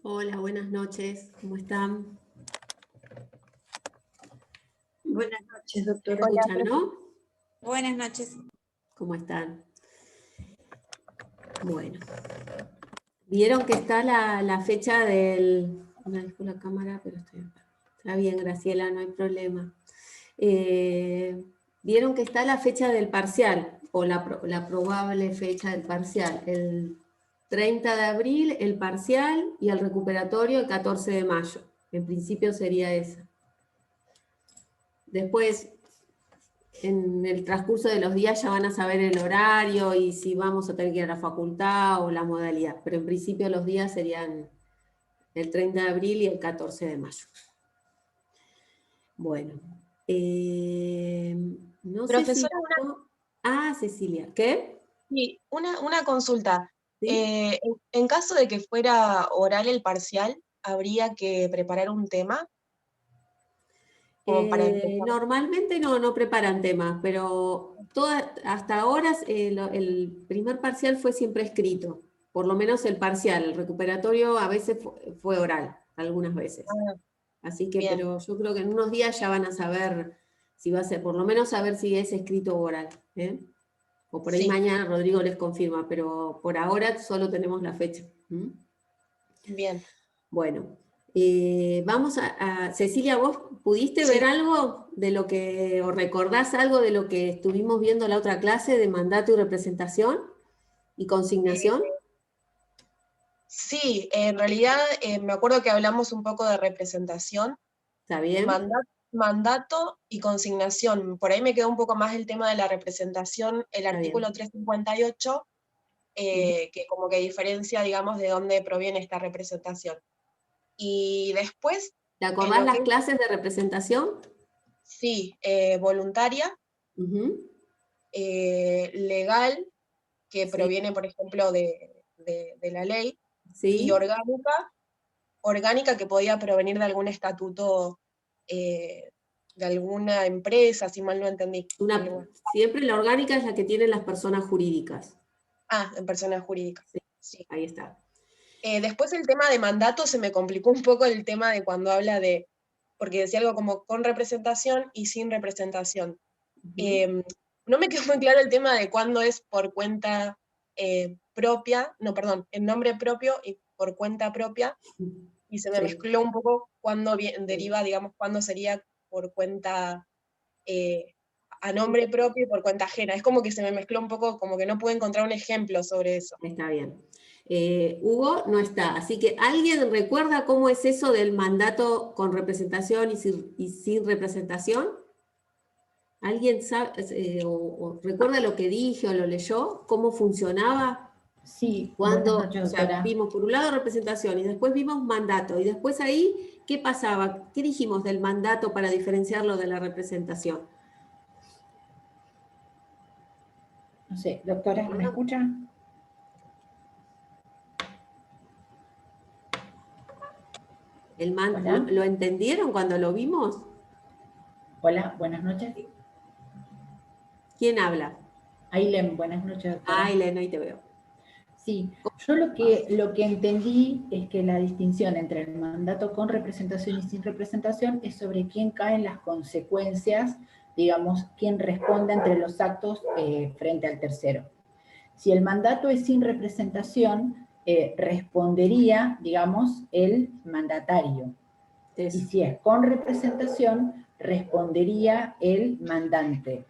Hola, buenas noches, ¿cómo están? Buenas noches, doctora. ¿Me escuchan, no? Buenas noches. ¿Cómo están? Bueno, vieron que está la fecha del... Me dejo la cámara, pero está bien, Graciela, no hay problema. Vieron que está la fecha del parcial, o la probable fecha del parcial. El 30 de abril, el parcial, y el recuperatorio el 14 de mayo. En principio sería esa. Después, en el transcurso de los días ya van a saber el horario y si vamos a tener que ir a la facultad o la modalidad, pero en principio los días serían el 30 de abril y el 14 de mayo. Bueno, no sé si... Profesora, Cecilia, ¿qué? sí, una consulta. ¿Sí? En caso de que fuera oral el parcial, ¿habría que preparar un tema? Como para empezar. Normalmente no preparan temas, pero hasta ahora el primer parcial fue siempre escrito, por lo menos el parcial, el recuperatorio a veces fue oral, algunas veces. Ah, Así que, bien. pero yo creo que en unos días ya van a saber si va a ser, por lo menos saber si es escrito o oral. O por ahí Sí, mañana Rodrigo les confirma, pero por ahora solo tenemos la fecha. bien. Bueno, vamos Cecilia, ¿vos pudiste ver Sí. algo de lo que, o recordás algo de lo que estuvimos viendo en la otra clase de mandato y representación y consignación? Sí, en realidad me acuerdo que hablamos un poco de representación, ¿Está bien? mandato y consignación. Por ahí me quedó un poco más el tema de la representación, el Está bien. artículo 358, que como que diferencia, digamos, de dónde proviene esta representación. Y después, ¿Te en acordás lo que las es, clases de representación? sí, voluntaria, Ujú. legal, que Sí, proviene, por ejemplo, de la ley, y sí. orgánica, que podía provenir de algún estatuto de alguna empresa, si mal no entendí. Siempre la orgánica es la que tienen las personas jurídicas. En persona jurídica. Sí, Sí. ahí está. Después el tema de mandato se me complicó un poco el tema de cuando habla de, porque decía algo como con representación y sin representación. Ujú. No me quedó muy claro el tema de cuándo es por cuenta propia, no, perdón, en nombre propio y por cuenta propia, y se me Sí, mezcló un poco cuándo sí. deriva, digamos, cuándo sería por cuenta a nombre propio y por cuenta ajena. Es como que se me mezcló un poco, como que no pude encontrar un ejemplo sobre eso. Está bien. Hugo no está, así que ¿alguien recuerda cómo es eso del mandato con representación y sin representación? ¿Alguien sabe, o recuerda lo que dije o lo leyó? ¿Cómo funcionaba? Sí, buenas Cuando, noches, o sea, doctora. vimos por un lado representación y después vimos mandato, y después ahí, ¿qué pasaba? ¿Qué dijimos del mandato para diferenciarlo de la representación? No sé, doctora, ¿me escucha? Hola, ¿Lo entendieron cuando lo vimos? hola, buenas noches. ¿Quién habla? Ailem, buenas noches, doctora. Elena, ahí te veo. Sí, yo lo que entendí es que la distinción entre el mandato con representación y sin representación es sobre quién caen las consecuencias, digamos, quién responde entre los actos frente al tercero. Si el mandato es sin representación, respondería, digamos, el mandatario. Eso. Y si es con representación, respondería el mandante.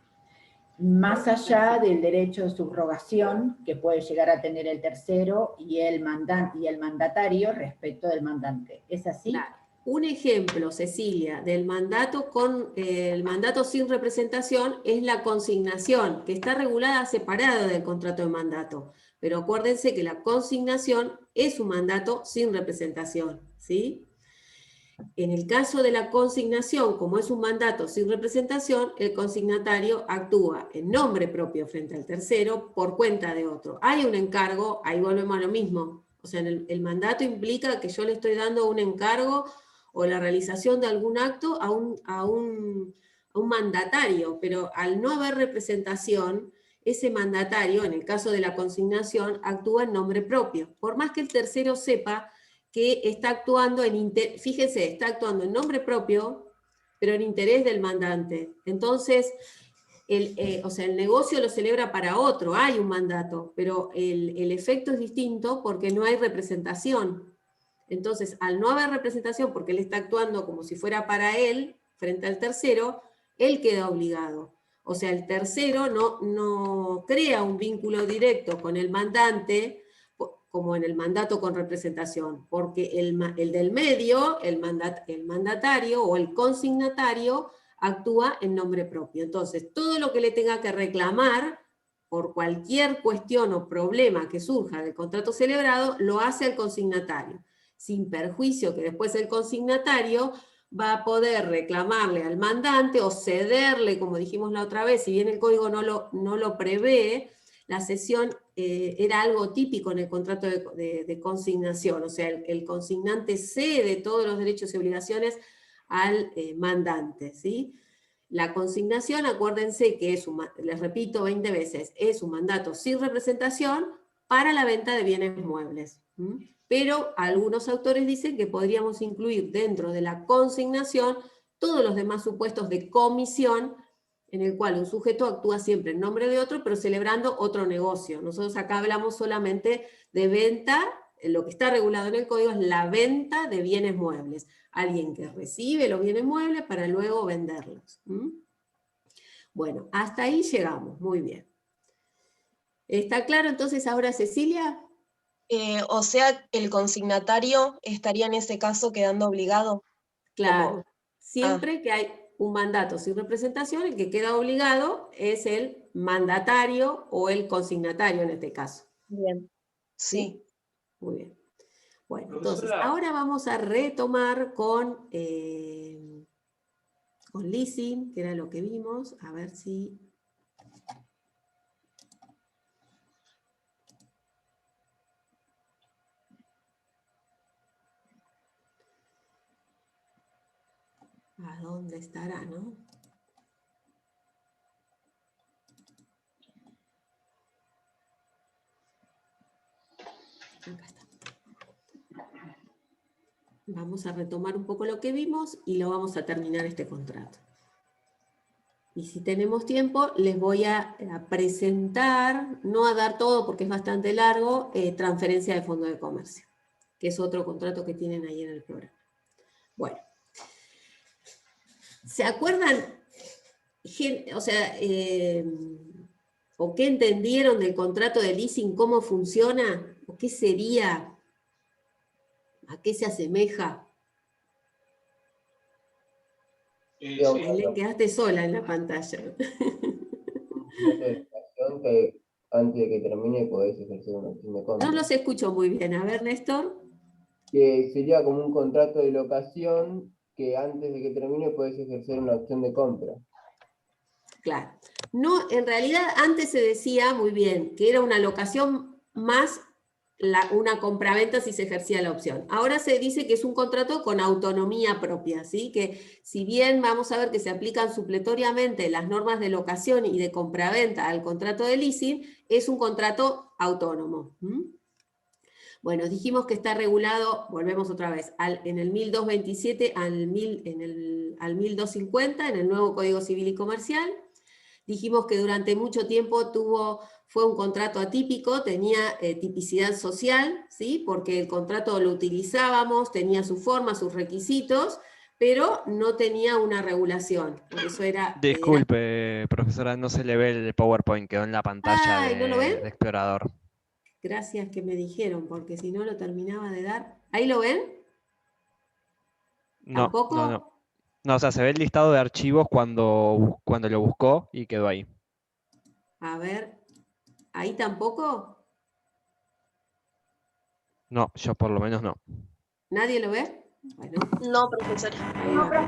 Más allá del derecho de subrogación que puede llegar a tener el tercero y el mandatario respecto del mandante. ¿Es así? Claro. Un ejemplo, Cecilia, del mandato con el mandato sin representación es la consignación, que está regulada separada del contrato de mandato. Pero acuérdense que la consignación es un mandato sin representación, ¿sí? En el caso de la consignación, como es un mandato sin representación, el consignatario actúa en nombre propio frente al tercero por cuenta de otro. Hay un encargo, ahí volvemos a lo mismo. O sea, el mandato implica que yo le estoy dando un encargo o la realización de algún acto a un mandatario, pero al no haber representación, ese mandatario, en el caso de la consignación, actúa en nombre propio. Por más que el tercero sepa que está actuando fíjense, está actuando en nombre propio, pero en interés del mandante. Entonces, o sea, el negocio lo celebra para otro, hay un mandato, pero el efecto es distinto porque no hay representación. Entonces, al no haber representación, porque él está actuando como si fuera para él, frente al tercero, él queda obligado. O sea, el tercero no crea un vínculo directo con el mandante, como en el mandato con representación, porque el del medio, el mandatario o el consignatario, actúa en nombre propio. Entonces, todo lo que le tenga que reclamar por cualquier cuestión o problema que surja del contrato celebrado, lo hace el consignatario, sin perjuicio que después el consignatario va a poder reclamarle al mandante o cederle, como dijimos la otra vez, si bien el código no lo prevé, la cesión era algo típico en el contrato de consignación, o sea, el consignante cede todos los derechos y obligaciones al mandante, ¿sí? La consignación, acuérdense que les repito 20 veces, es un mandato sin representación para la venta de bienes muebles. Pero algunos autores dicen que podríamos incluir dentro de la consignación todos los demás supuestos de comisión, en el cual un sujeto actúa siempre en nombre de otro, pero celebrando otro negocio. Nosotros acá hablamos solamente de venta, lo que está regulado en el código es la venta de bienes muebles. Alguien que recibe los bienes muebles para luego venderlos. Bueno, hasta ahí llegamos, muy bien. ¿Está claro entonces ahora, Cecilia? O sea, el consignatario estaría en ese caso quedando obligado. Claro, siempre que hay un mandato sin representación, el que queda obligado es el mandatario o el consignatario en este caso. Bien, sí. Muy bien. Bueno, entonces, ahora vamos a retomar con leasing, que era lo que vimos, a ver si... ¿A dónde estará, no? Acá está. Vamos a retomar un poco lo que vimos y lo vamos a terminar este contrato. Y si tenemos tiempo, les voy a presentar, no a dar todo porque es bastante largo, transferencia de fondo de comercio, que es otro contrato que tienen ahí en el programa. Bueno, ¿se acuerdan? O sea, ¿o qué entendieron del contrato de leasing? ¿Cómo funciona? ¿O qué sería? ¿A qué se asemeja? Ailén, quedaste sola en la pantalla. Que antes de que termine podés ejercer una acción de compra. No los escucho muy bien. A ver, Néstor. Que sería como un contrato de locación que antes de que termine podés ejercer una opción de compra. Claro. No, en realidad antes se decía muy bien que era una locación más una compraventa si se ejercía la opción. Ahora se dice que es un contrato con autonomía propia, ¿sí? Que si bien vamos a ver que se aplican supletoriamente las normas de locación y de compraventa al contrato de leasing, es un contrato autónomo. Bueno, dijimos que está regulado, volvemos otra vez, en el 1227 al 1250, en el nuevo Código Civil y Comercial. Dijimos que durante mucho tiempo fue un contrato atípico, tenía tipicidad social, ¿sí? Porque el contrato lo utilizábamos, tenía su forma, sus requisitos, pero no tenía una regulación. Por eso era... Disculpe, profesora, no se le ve el PowerPoint, quedó en la pantalla Ay, ¿no lo ven? de explorador. Gracias que me dijeron, porque si no lo terminaba de dar. ¿Ahí lo ven? No, ¿Tampoco? no. No, o sea, se ve el listado de archivos cuando lo buscó y quedó ahí. A ver, ¿ahí tampoco? No, yo por lo menos no. ¿Nadie lo ve? Bueno, No, profesora. ahí va.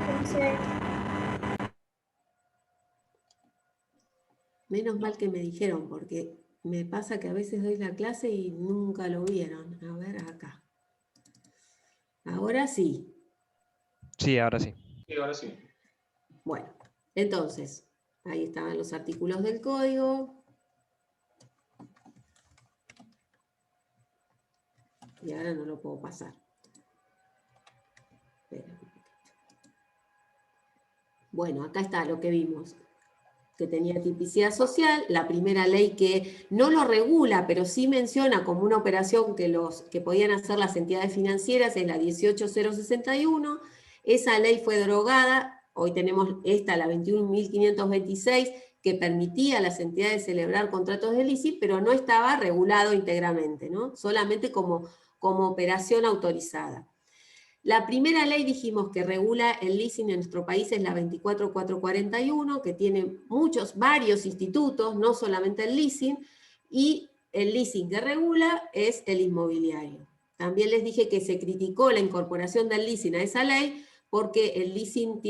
Menos mal que me dijeron, porque me pasa que a veces doy la clase y nunca lo vieron. A ver, acá. Ahora sí. Sí, ahora sí. Sí, ahora sí. Bueno, entonces, ahí estaban los artículos del código. Y ahora no lo puedo pasar. Bueno, acá está lo que vimos, que tenía tipicidad social, la primera ley que no lo regula, pero sí menciona como una operación que podían hacer las entidades financieras, es la 18061, esa ley fue derogada, hoy tenemos esta, la 21.526, que permitía a las entidades celebrar contratos de leasing, pero no estaba regulado íntegramente, ¿no? Solamente como operación autorizada. La primera ley dijimos que regula el leasing en nuestro país es la 24441, que tiene varios institutos, no solamente el leasing, y el leasing que regula es el inmobiliario. También les dije que se criticó la incorporación del leasing a esa ley porque el leasing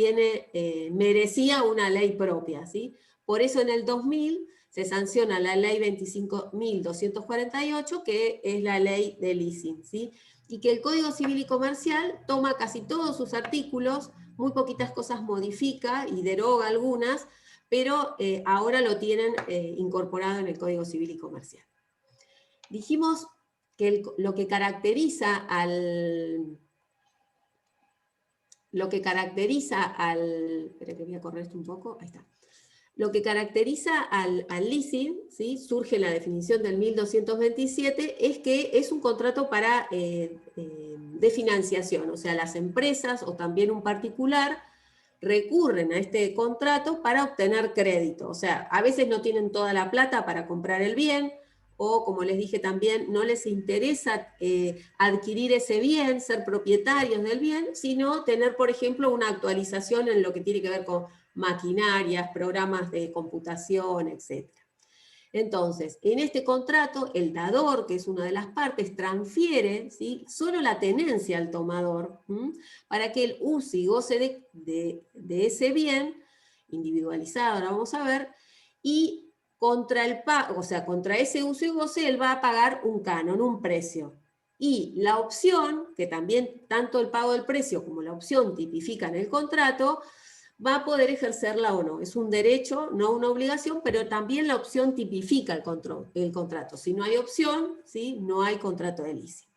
merecía una ley propia, ¿sí? Por eso en el 2000 se sanciona la ley 25.248, que es la ley de leasing, ¿sí? Y que el Código Civil y Comercial toma casi todos sus artículos, muy poquitas cosas modifica y deroga algunas, pero ahora lo tienen incorporado en el Código Civil y Comercial. Dijimos que lo que caracteriza al... Espera que voy a correr esto un poco, ahí está. Lo que caracteriza al leasing, ¿sí? Surge la definición del 1227, es que es un contrato de financiación, o sea, las empresas o también un particular recurren a este contrato para obtener crédito, o sea, a veces no tienen toda la plata para comprar el bien, o como les dije también, no les interesa adquirir ese bien, ser propietarios del bien, sino tener, por ejemplo, una actualización en lo que tiene que ver con maquinarias, programas de computación, etc. Entonces, en este contrato, el dador, que es una de las partes, transfiere, ¿sí?, solo la tenencia al tomador, para que él use y goce de ese bien individualizado, ahora vamos a ver, y contra ese uso y goce, él va a pagar un canon, un precio. Y la opción, que también tanto el pago del precio como la opción tipifican el contrato, va a poder ejercerla o no. Es un derecho, no una obligación, pero también la opción tipifica el contrato. Si no hay opción, ¿sí?, no hay contrato de leasing.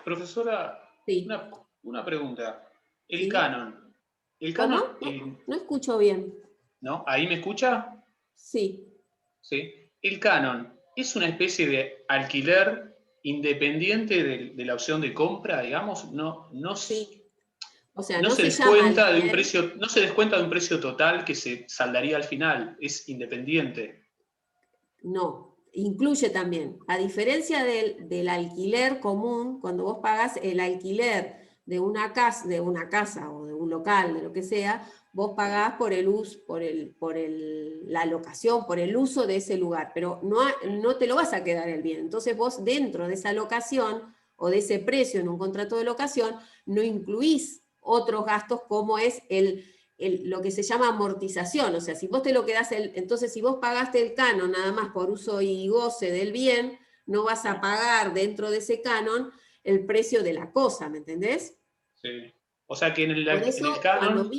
Profesora, Sí. una pregunta. El ¿Sí? canon. ¿Cómo? No escucho bien. ¿No? ¿Ahí me escucha? Sí. Sí. El canon es una especie de alquiler independiente de la opción de compra, digamos. Sí. O sea, No no se se llama descuenta de un alquiler. precio, no se descuenta de un precio total que se saldaría al final. Es independiente. No, incluye también, a diferencia del alquiler común, cuando vos pagás el alquiler de una casa o de un local, de lo que sea, vos pagás por el uso, la locación, por el uso de ese lugar, pero no te lo vas a quedar el bien. Entonces vos dentro de esa locación o de ese precio en un contrato de locación, no incluís otros gastos como es lo que se llama amortización, o sea, si vos te lo quedás, entonces si vos pagaste el canon nada más por uso y goce del bien, no vas a pagar dentro de ese canon el precio de la cosa, ¿me entendés? Sí. O sea que en el Por eso, canon...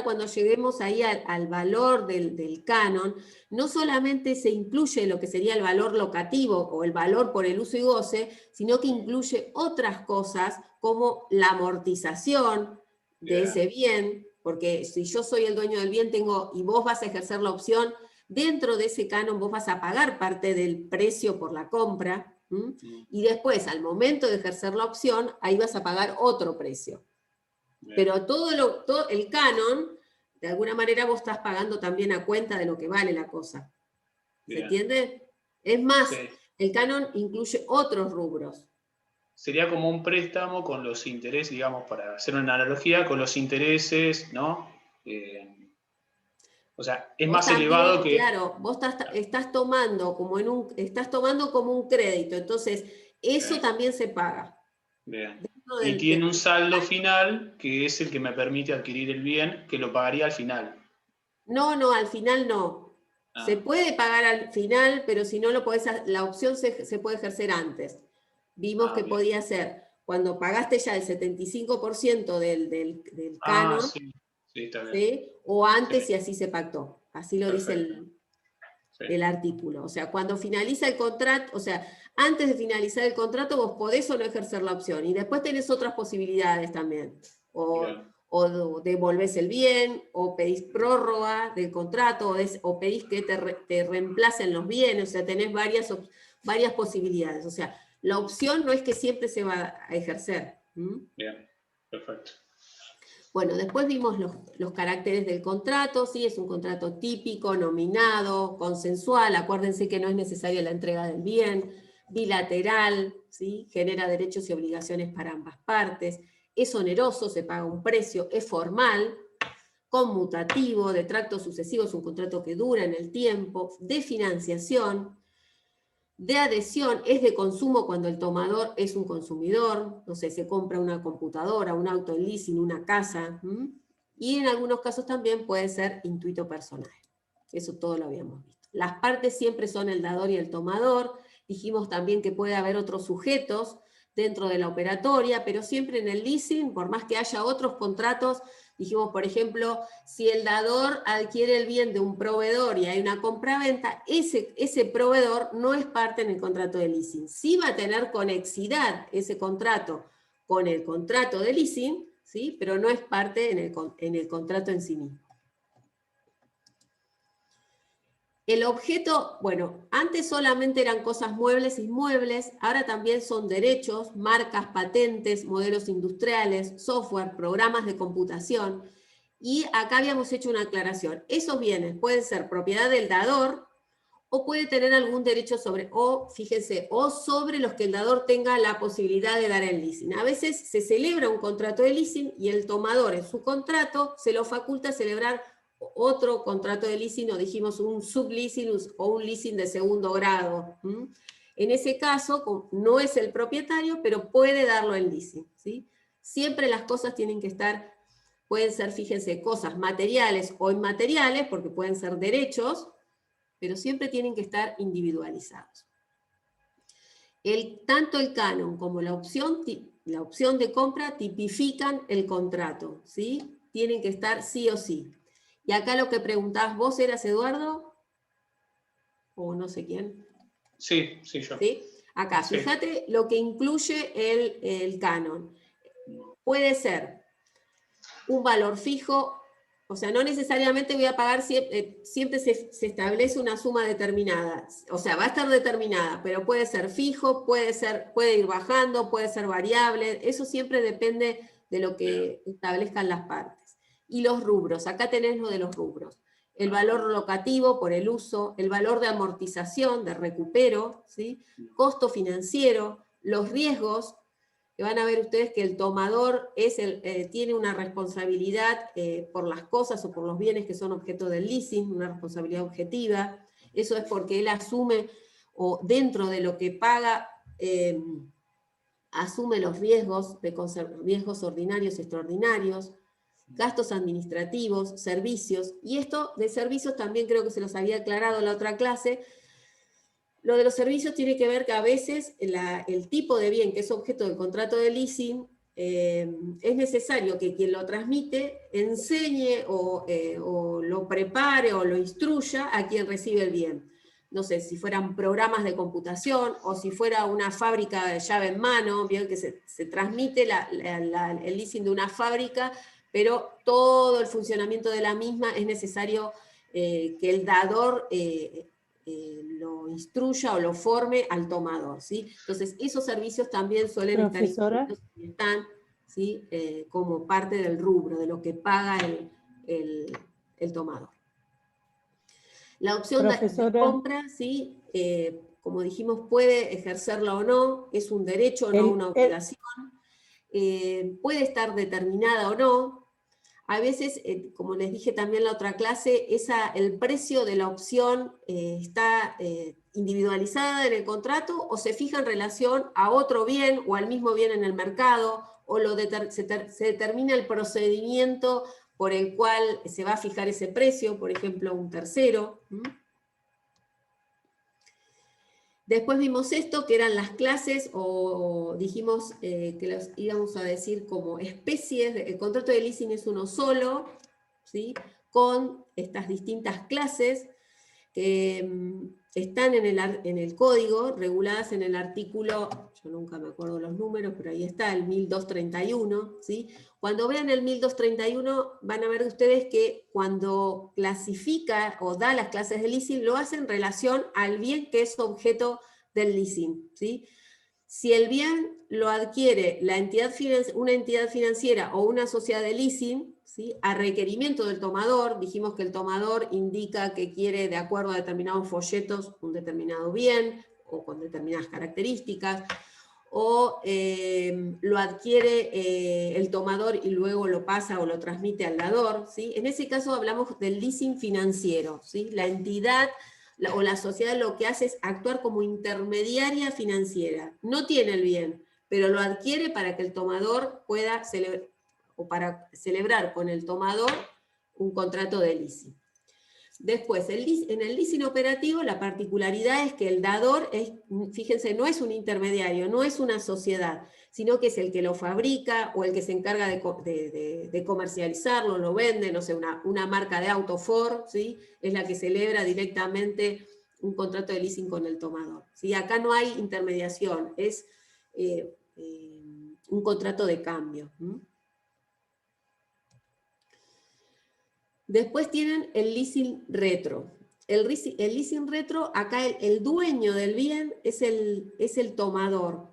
cuando lleguemos ahí al valor del canon, no solamente se incluye lo que sería el valor locativo o el valor por el uso y goce, sino que incluye otras cosas como la amortización de ese bien, porque si yo soy el dueño del bien y vos vas a ejercer la opción, dentro de ese canon vos vas a pagar parte del precio por la compra, y después, al momento de ejercer la opción, ahí vas a pagar otro precio. Pero todo el canon, de alguna manera vos estás pagando también a cuenta de lo que vale la cosa. ¿Se entiende? Es más, sí, el canon incluye otros rubros. Sería como un préstamo con los intereses, digamos, para hacer una analogía, con los intereses, ¿no? O sea, es más también, elevado que... Claro, vos estás tomando como un crédito, entonces eso también se paga. Bien. Y tiene un saldo final que es el que me permite adquirir el bien, que lo pagaría al final. No, al final no. Se puede pagar al final, pero si no lo podés, la opción se puede ejercer antes. Vimos que podía ser cuando pagaste ya el 75% del canon, sí, está bien. ¿sí? O antes, y así se pactó. Así lo dice el... el artículo. O sea, cuando finaliza el contrato, o sea, antes de finalizar el contrato vos podés o no ejercer la opción. Y después tenés otras posibilidades también. O devolvés el bien, o pedís prórroga del contrato, o pedís que te reemplacen los bienes, o sea, tenés varias posibilidades. O sea, la opción no es que siempre se va a ejercer. Bien, perfecto. Bueno, después vimos los caracteres del contrato, ¿sí? Es un contrato típico, nominado, consensual, acuérdense que no es necesaria la entrega del bien, bilateral, ¿sí? Genera derechos y obligaciones para ambas partes, es oneroso, se paga un precio, es formal, conmutativo, de tracto sucesivo, es un contrato que dura en el tiempo, de financiación, de adhesión, es de consumo cuando el tomador es un consumidor, no sé, se compra una computadora, un auto en leasing, una casa, y en algunos casos también puede ser intuito personal. Eso todo lo habíamos visto. Las partes siempre son el dador y el tomador. Dijimos también que puede haber otros sujetos dentro de la operatoria, pero siempre en el leasing, por más que haya otros contratos, dijimos, por ejemplo, si el dador adquiere el bien de un proveedor y hay una compraventa, ese proveedor no es parte en el contrato de leasing. Sí va a tener conexidad ese contrato con el contrato de leasing, ¿sí? Pero no es parte en el contrato en sí mismo. El objeto, bueno, antes solamente eran cosas muebles e inmuebles, ahora también son derechos, marcas, patentes, modelos industriales, software, programas de computación. Y acá habíamos hecho una aclaración. Esos bienes pueden ser propiedad del dador o puede tener algún derecho sobre, o fíjense, o sobre los que el dador tenga la posibilidad de dar el leasing. A veces se celebra un contrato de leasing y el tomador en su contrato se lo faculta a celebrar otro contrato de leasing, o dijimos un subleasing o un leasing de segundo grado. En ese caso, no es el propietario, pero puede darlo en leasing, ¿sí? Siempre las cosas tienen que estar, pueden ser, fíjense, cosas materiales o inmateriales, porque pueden ser derechos, pero siempre tienen que estar individualizados. Tanto el canon como la opción de compra tipifican el contrato, ¿sí? Tienen que estar sí o sí. Y acá lo que preguntabas, ¿vos eras Eduardo? O no sé quién. Sí, yo. ¿Sí? Acá, Sí. fíjate lo que incluye el canon. Puede ser un valor fijo, o sea, no necesariamente voy a pagar, siempre se establece una suma determinada, o sea, va a estar determinada, pero puede ser fijo, puede ir bajando, puede ser variable, eso siempre depende de lo que establezcan las partes. Y los rubros, acá tenés lo de los rubros. El valor locativo por el uso, el valor de amortización, de recupero, ¿sí? Costo financiero, los riesgos, que van a ver ustedes que el tomador tiene una responsabilidad por las cosas o por los bienes que son objeto del leasing, una responsabilidad objetiva. Eso es porque él asume, o dentro de lo que paga, asume los riesgos, riesgos ordinarios y extraordinarios, gastos administrativos, servicios, y esto de servicios también creo que se los había aclarado en la otra clase. Lo de los servicios tiene que ver que a veces el tipo de bien que es objeto del contrato de leasing, es necesario que quien lo transmite enseñe o lo prepare o lo instruya a quien recibe el bien. No sé, si fueran programas de computación o si fuera una fábrica de llave en mano, bien que se transmite el leasing de una fábrica, pero todo el funcionamiento de la misma es necesario que el dador lo instruya o lo forme al tomador, ¿sí? Entonces, esos servicios también suelen estar incluidos y están, ¿sí? Como parte del rubro, de lo que paga el tomador. La opción de compra, ¿sí? Como dijimos, puede ejercerla o no, es un derecho o no una obligación, puede estar determinada o no. A veces, como les dije también en la otra clase, el precio de la opción está individualizada en el contrato o se fija en relación a otro bien o al mismo bien en el mercado, o se determina el procedimiento por el cual se va a fijar ese precio, por ejemplo, un tercero. Después vimos esto, que eran las clases, o dijimos que los íbamos a decir como especies. El contrato de leasing es uno solo, ¿sí? Con estas distintas clases. que están en el código, reguladas en el artículo, yo nunca me acuerdo los números, pero ahí está, el 1231, ¿sí? Cuando vean el 1231, van a ver ustedes que cuando clasifica o da las clases de leasing, lo hace en relación al bien que es objeto del leasing, ¿sí? Si el bien lo adquiere una entidad financiera o una sociedad de leasing, ¿sí? A requerimiento del tomador, dijimos que el tomador indica que quiere, de acuerdo a determinados folletos, un determinado bien, o con determinadas características, o lo adquiere el tomador y luego lo pasa o lo transmite al dador, ¿sí? En ese caso hablamos del leasing financiero, ¿sí? La entidad o la sociedad lo que hace es actuar como intermediaria financiera. No tiene el bien, pero lo adquiere para que el tomador pueda celebrar, o para celebrar con el tomador un contrato de leasing. Después, en el leasing operativo, la particularidad es que el dador, fíjense, no es un intermediario, no es una sociedad, sino que es el que lo fabrica o el que se encarga de comercializarlo, lo vende, no sé, una marca de auto Ford, ¿sí? Es la que celebra directamente un contrato de leasing con el tomador, ¿sí? Acá no hay intermediación, es un contrato de cambio. Después tienen el leasing retro. El leasing retro, acá el dueño del bien es el tomador,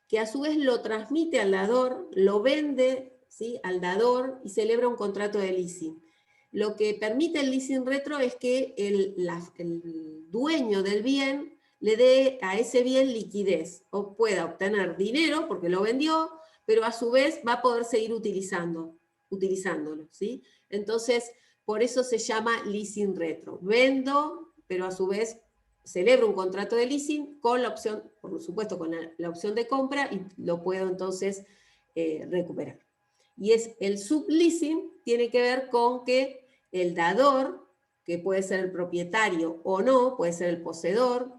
que a su vez lo transmite al dador, lo vende, ¿sí? Al dador y celebra un contrato de leasing. Lo que permite el leasing retro es que el dueño del bien le dé a ese bien liquidez, o pueda obtener dinero porque lo vendió, pero a su vez va a poder seguir utilizándolo, ¿sí? Entonces, por eso se llama leasing retro. Vendo, pero a su vez celebro un contrato de leasing con la opción, por supuesto, con la opción de compra y lo puedo entonces recuperar. Y el subleasing tiene que ver con que el dador, que puede ser el propietario o no, puede ser el poseedor,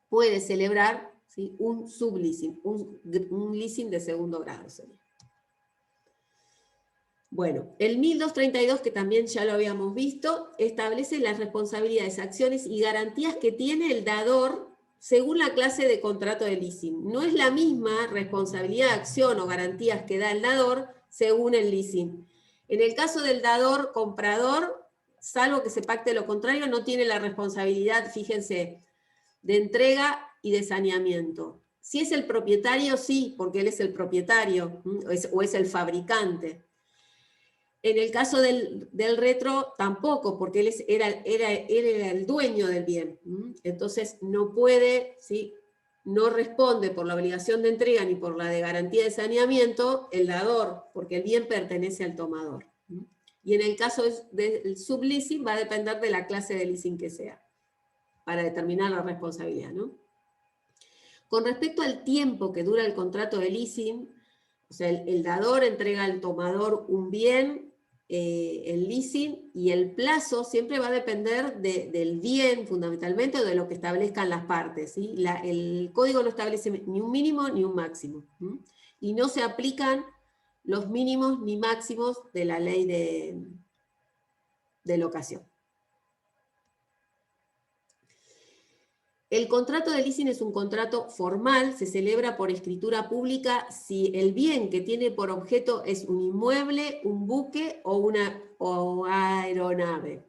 puede celebrar, ¿sí? Un subleasing, un leasing de segundo grado sería. Bueno, el 1232, que también ya lo habíamos visto, establece las responsabilidades, acciones y garantías que tiene el dador según la clase de contrato de leasing. No es la misma responsabilidad, acción o garantías que da el dador según el leasing. En el caso del dador comprador, salvo que se pacte lo contrario, no tiene la responsabilidad, fíjense, de entrega y de saneamiento. Si es el propietario, sí, porque él es el propietario o es el fabricante. En el caso del retro, tampoco, porque él era el dueño del bien. Entonces, no puede, ¿sí? No responde por la obligación de entrega ni por la de garantía de saneamiento el dador, porque el bien pertenece al tomador. Y en el caso del subleasing va a depender de la clase de leasing que sea, para determinar la responsabilidad, ¿no? Con respecto al tiempo que dura el contrato de leasing, o sea, el dador entrega al tomador un bien, el leasing, y el plazo siempre va a depender del bien, fundamentalmente, o de lo que establezcan las partes, ¿sí? El código no establece ni un mínimo ni un máximo, ¿sí? Y no se aplican los mínimos ni máximos de la ley de locación. El contrato de leasing es un contrato formal, se celebra por escritura pública si el bien que tiene por objeto es un inmueble, un buque o aeronave.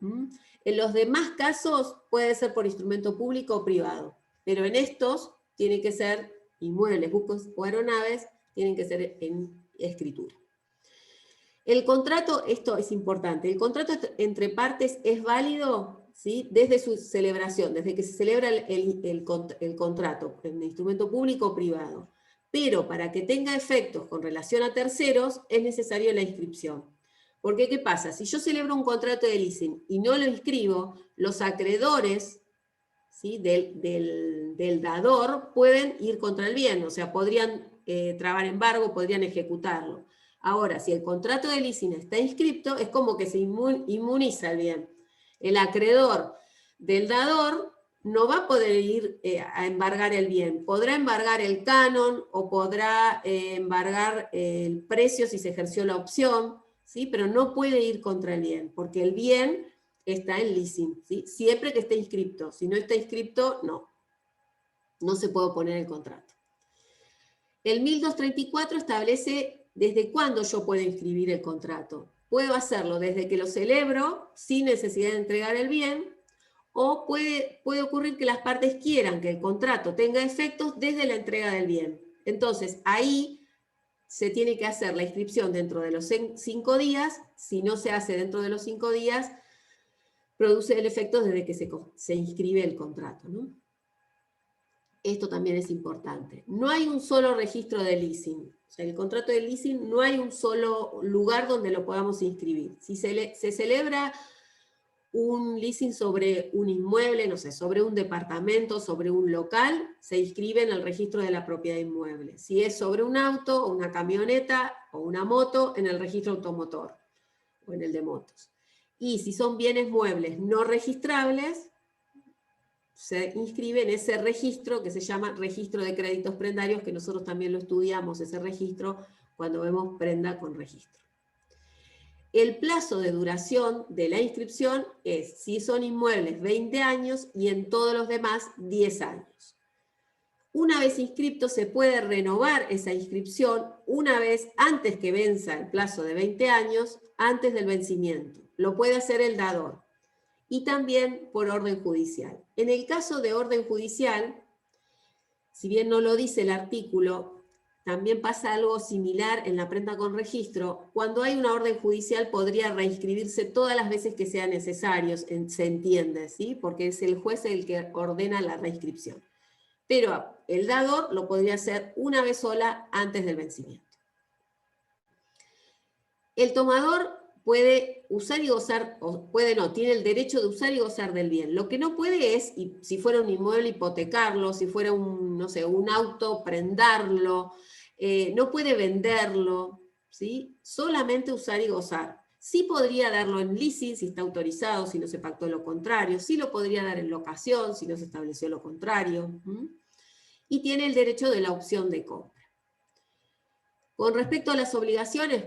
En los demás casos puede ser por instrumento público o privado, pero en estos tiene que ser inmuebles, buques o aeronaves, tienen que ser en escritura. El contrato, esto es importante, el contrato entre partes es válido, ¿sí? Desde su celebración, desde que se celebra el contrato, en instrumento público o privado. Pero para que tenga efectos con relación a terceros, es necesario la inscripción. Porque, ¿qué pasa? Si yo celebro un contrato de leasing y no lo inscribo, los acreedores, ¿sí? del dador pueden ir contra el bien, o sea, podrían trabar embargo, podrían ejecutarlo. Ahora, si el contrato de leasing está inscripto, es como que se inmuniza el bien. El acreedor del dador no va a poder ir a embargar el bien. Podrá embargar el canon o podrá embargar el precio si se ejerció la opción, ¿sí? Pero no puede ir contra el bien, porque el bien está en leasing, ¿sí? Siempre que esté inscripto. Si no está inscripto, no se puede oponer el contrato. El 1234 establece desde cuándo yo puedo inscribir el contrato. Puedo hacerlo desde que lo celebro, sin necesidad de entregar el bien, o puede ocurrir que las partes quieran que el contrato tenga efectos desde la entrega del bien. Entonces, ahí se tiene que hacer la inscripción dentro de los 5 días. Si no se hace dentro de los 5 días, produce el efecto desde que se inscribe el contrato, ¿no? Esto también es importante. No hay un solo registro de leasing. O sea, el contrato de leasing no hay un solo lugar donde lo podamos inscribir. Si se celebra un leasing sobre un inmueble, no sé, sobre un departamento, sobre un local, se inscribe en el registro de la propiedad inmueble. Si es sobre un auto, o una camioneta, o una moto, en el registro automotor, o en el de motos. Y si son bienes muebles no registrables, se inscribe en ese registro que se llama registro de créditos prendarios, que nosotros también lo estudiamos, ese registro, cuando vemos prenda con registro. El plazo de duración de la inscripción es, si son inmuebles, 20 años y en todos los demás, 10 años. Una vez inscripto, se puede renovar esa inscripción una vez antes que venza el plazo de 20 años, antes del vencimiento. Lo puede hacer el dador. Y también por orden judicial. En el caso de orden judicial, si bien no lo dice el artículo, también pasa algo similar en la prenda con registro. Cuando hay una orden judicial podría reinscribirse todas las veces que sea necesario, se entiende, ¿sí? Porque es el juez el que ordena la reinscripción. Pero el dador lo podría hacer una vez sola antes del vencimiento. El tomador puede usar y gozar, o puede no, tiene el derecho de usar y gozar del bien. Lo que no puede es, si fuera un inmueble, hipotecarlo, si fuera un, no sé, un auto, prendarlo, no puede venderlo, ¿sí? Solamente usar y gozar. Sí podría darlo en leasing si está autorizado, si no se pactó lo contrario, sí lo podría dar en locación si no se estableció lo contrario, y tiene el derecho de la opción de compra. Con respecto a las obligaciones,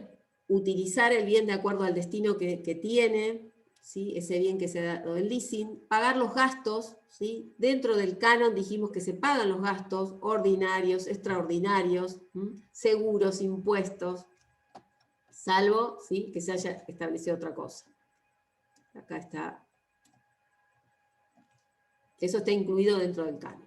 utilizar el bien de acuerdo al destino que tiene, ¿sí? Ese bien que se ha dado en leasing, pagar los gastos, ¿sí? Dentro del canon dijimos que se pagan los gastos ordinarios, extraordinarios, seguros, impuestos, salvo, ¿sí? Que se haya establecido otra cosa. Acá está. Eso está incluido dentro del canon.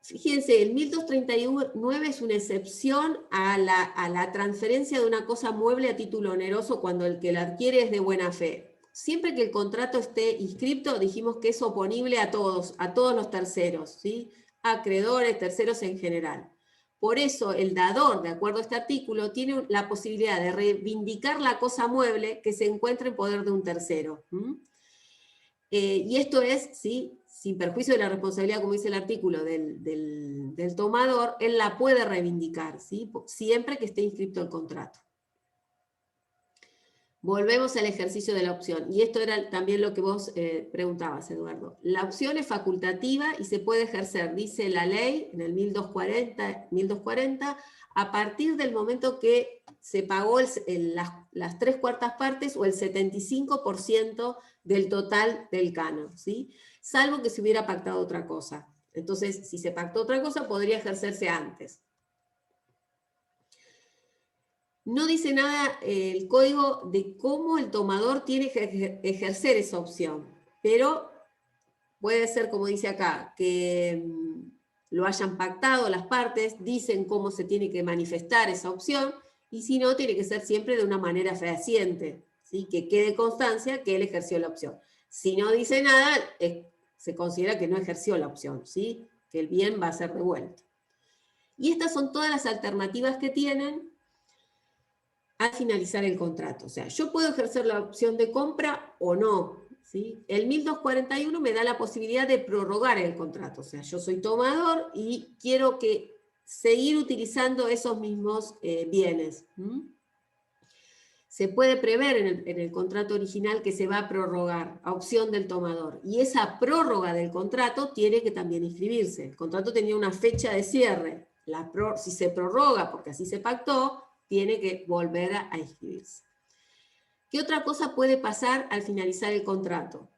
Fíjense, el 1239 es una excepción a la transferencia de una cosa mueble a título oneroso cuando el que la adquiere es de buena fe. Siempre que el contrato esté inscripto, dijimos que es oponible a todos los terceros, ¿sí? Acreedores, terceros en general. Por eso el dador, de acuerdo a este artículo, tiene la posibilidad de reivindicar la cosa mueble que se encuentra en poder de un tercero. Y esto es, ¿sí? Sin perjuicio de la responsabilidad, como dice el artículo, del tomador, él la puede reivindicar, ¿sí? Siempre que esté inscripto el contrato. Volvemos al ejercicio de la opción, y esto era también lo que vos preguntabas, Eduardo. La opción es facultativa y se puede ejercer, dice la ley, en el 1240, a partir del momento que se pagó las 3/4 partes o el 75% del total del canon, ¿sí? Salvo que se hubiera pactado otra cosa. Entonces, si se pactó otra cosa, podría ejercerse antes. No dice nada el código de cómo el tomador tiene que ejercer esa opción, pero puede ser, como dice acá, que lo hayan pactado las partes, dicen cómo se tiene que manifestar esa opción, y si no, tiene que ser siempre de una manera fehaciente, ¿sí? Que quede constancia que él ejerció la opción. Si no dice nada, se considera que no ejerció la opción, ¿sí? Que el bien va a ser devuelto. Y estas son todas las alternativas que tienen al finalizar el contrato. O sea, yo puedo ejercer la opción de compra o no, ¿sí? El 1241 me da la posibilidad de prorrogar el contrato. O sea, yo soy tomador y quiero seguir utilizando esos mismos bienes. Se puede prever en el contrato original que se va a prorrogar a opción del tomador. Y esa prórroga del contrato tiene que también inscribirse. El contrato tenía una fecha de cierre. Si se prorroga, porque así se pactó, tiene que volver a inscribirse. ¿Qué otra cosa puede pasar al finalizar el contrato?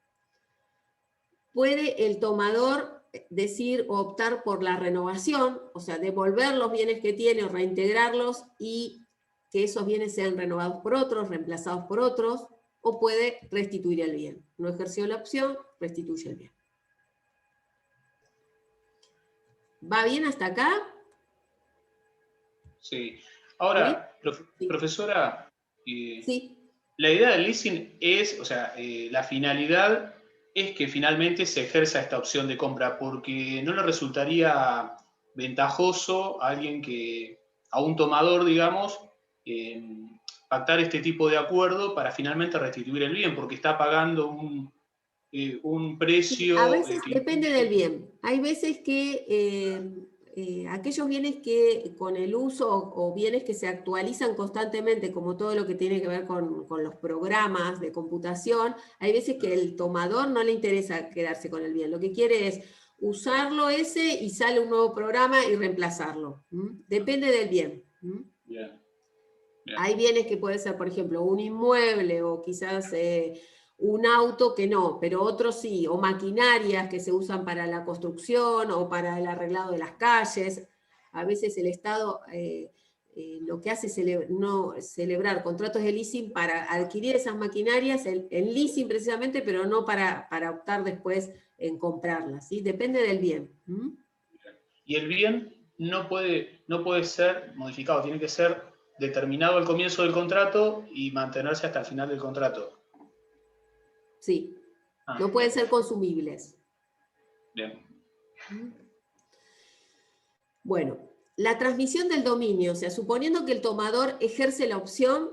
Puede el tomador decir o optar por la renovación, o sea, devolver los bienes que tiene o reintegrarlos y que esos bienes sean renovados por otros, reemplazados por otros, o puede restituir el bien. No ejerció la opción, restituye el bien. ¿Va bien hasta acá? Sí. Ahora, Sí. profesora, Sí. la idea del leasing es, o sea, la finalidad es que finalmente se ejerza esta opción de compra, porque no le resultaría ventajoso a alguien a un tomador, digamos, pactar este tipo de acuerdo para finalmente restituir el bien, porque está pagando un precio. A veces depende del bien. Hay veces que aquellos bienes que con el uso o bienes que se actualizan constantemente, como todo lo que tiene que ver con los programas de computación, hay veces que el tomador no le interesa quedarse con el bien. Lo que quiere es usarlo ese y sale un nuevo programa y reemplazarlo. Depende del bien. Bien. Bien. Hay bienes que puede ser, por ejemplo, un inmueble o quizás un auto que no, pero otros sí, o maquinarias que se usan para la construcción o para el arreglado de las calles. A veces el Estado lo que hace es celebrar contratos de leasing para adquirir esas maquinarias, el leasing precisamente, pero no para optar después en comprarlas, ¿sí? Depende del bien. Y el bien no puede ser modificado, tiene que ser determinado al comienzo del contrato y mantenerse hasta el final del contrato. Sí, no pueden ser consumibles. Bien. Bueno, la transmisión del dominio, o sea, suponiendo que el tomador ejerce la opción,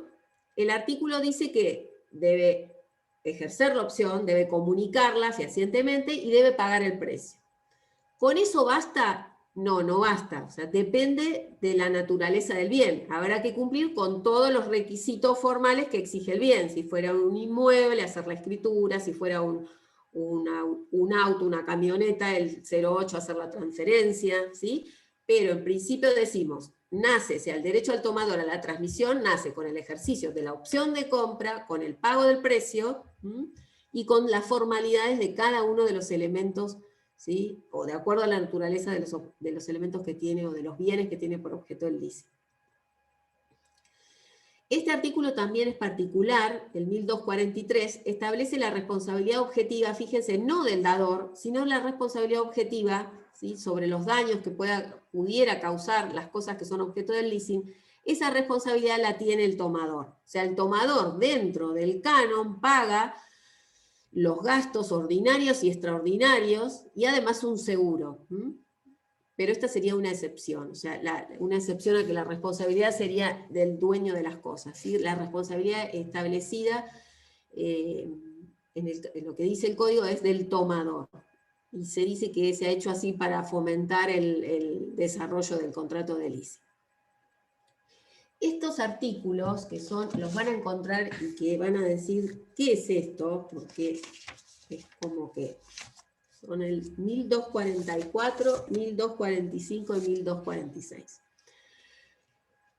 el artículo dice que debe ejercer la opción, debe comunicarla fehacientemente y debe pagar el precio. ¿Con eso basta? No, no basta. O sea, depende de la naturaleza del bien. Habrá que cumplir con todos los requisitos formales que exige el bien. Si fuera un inmueble, hacer la escritura, si fuera un auto, una camioneta, el 08, hacer la transferencia, ¿sí? Pero en principio decimos, nace, o sea, el derecho al tomador a la transmisión nace con el ejercicio de la opción de compra, con el pago del precio, y con las formalidades de cada uno de los elementos, ¿sí? O de acuerdo a la naturaleza de los elementos que tiene o de los bienes que tiene por objeto el leasing. Este artículo también es particular, el 1243, establece la responsabilidad objetiva, fíjense, no del dador, sino la responsabilidad objetiva, ¿sí? Sobre los daños que pudiera causar las cosas que son objeto del leasing. Esa responsabilidad la tiene el tomador. O sea, el tomador dentro del canon paga los gastos ordinarios y extraordinarios y además un seguro. Pero esta sería una excepción, o sea, una excepción a que la responsabilidad sería del dueño de las cosas, ¿sí? La responsabilidad establecida en lo que dice el código es del tomador, y se dice que se ha hecho así para fomentar el desarrollo del contrato de leasing. Estos artículos que los van a encontrar y que van a decir, ¿qué es esto? Porque es como que son el 1244, 1245 y 1246.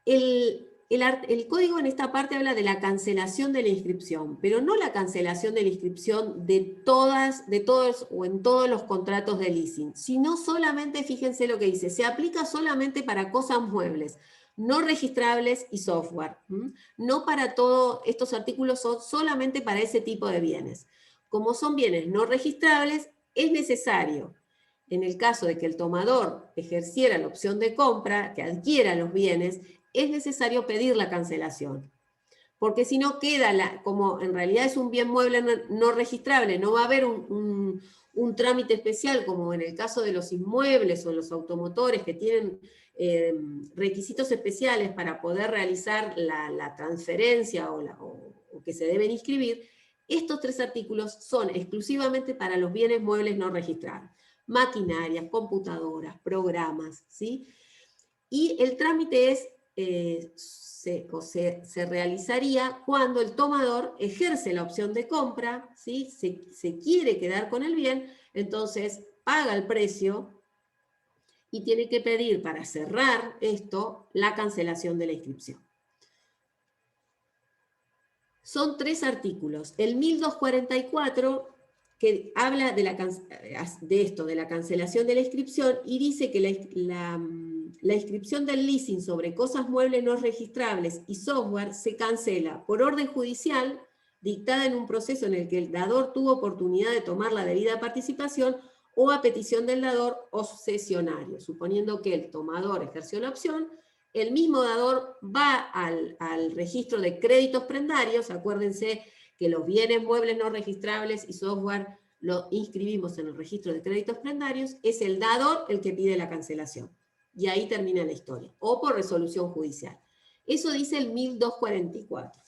El código en esta parte habla de la cancelación de la inscripción, pero no la cancelación de la inscripción de todos o en todos los contratos de leasing, sino solamente, fíjense lo que dice, se aplica solamente para cosas muebles, no registrables y software. No para todos estos artículos, son solamente para ese tipo de bienes. Como son bienes no registrables, es necesario, en el caso de que el tomador ejerciera la opción de compra, que adquiera los bienes, es necesario pedir la cancelación. Porque si no queda, como en realidad es un bien mueble no registrable, no va a haber un trámite especial como en el caso de los inmuebles o los automotores que tienen requisitos especiales para poder realizar la transferencia o que se deben inscribir. Estos tres artículos son exclusivamente para los bienes muebles no registrados. Maquinarias, computadoras, programas, ¿sí? Y el trámite se realizaría cuando el tomador ejerce la opción de compra, ¿sí? Se quiere quedar con el bien, entonces paga el precio y tiene que pedir para cerrar esto la cancelación de la inscripción. Son 3 artículos. El 1244, que habla de esto, de la cancelación de la inscripción, y dice que la inscripción del leasing sobre cosas muebles no registrables y software se cancela por orden judicial, dictada en un proceso en el que el dador tuvo oportunidad de tomar la debida participación o a petición del dador o cesionario, suponiendo que el tomador ejerció la opción. El mismo dador va al registro de créditos prendarios, acuérdense que los bienes muebles no registrables y software lo inscribimos en el registro de créditos prendarios, es el dador el que pide la cancelación. Y ahí termina la historia, o por resolución judicial. Eso dice el 1244.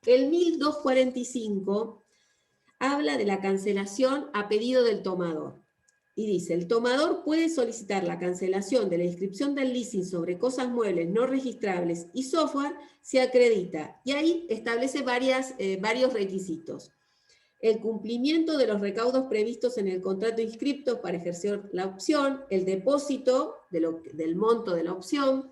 El 1245 habla de la cancelación a pedido del tomador. Y dice, el tomador puede solicitar la cancelación de la inscripción del leasing sobre cosas muebles no registrables y software si acredita. Y ahí establece varios requisitos. El cumplimiento de los recaudos previstos en el contrato inscripto para ejercer la opción, el depósito del monto de la opción,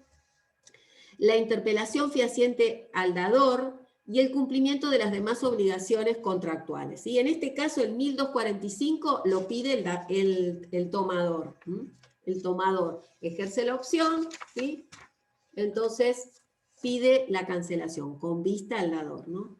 la interpelación fehaciente al dador y el cumplimiento de las demás obligaciones contractuales. Y en este caso, el 1245 lo pide el tomador. El tomador ejerce la opción, ¿sí? Entonces pide la cancelación con vista al dador, ¿no?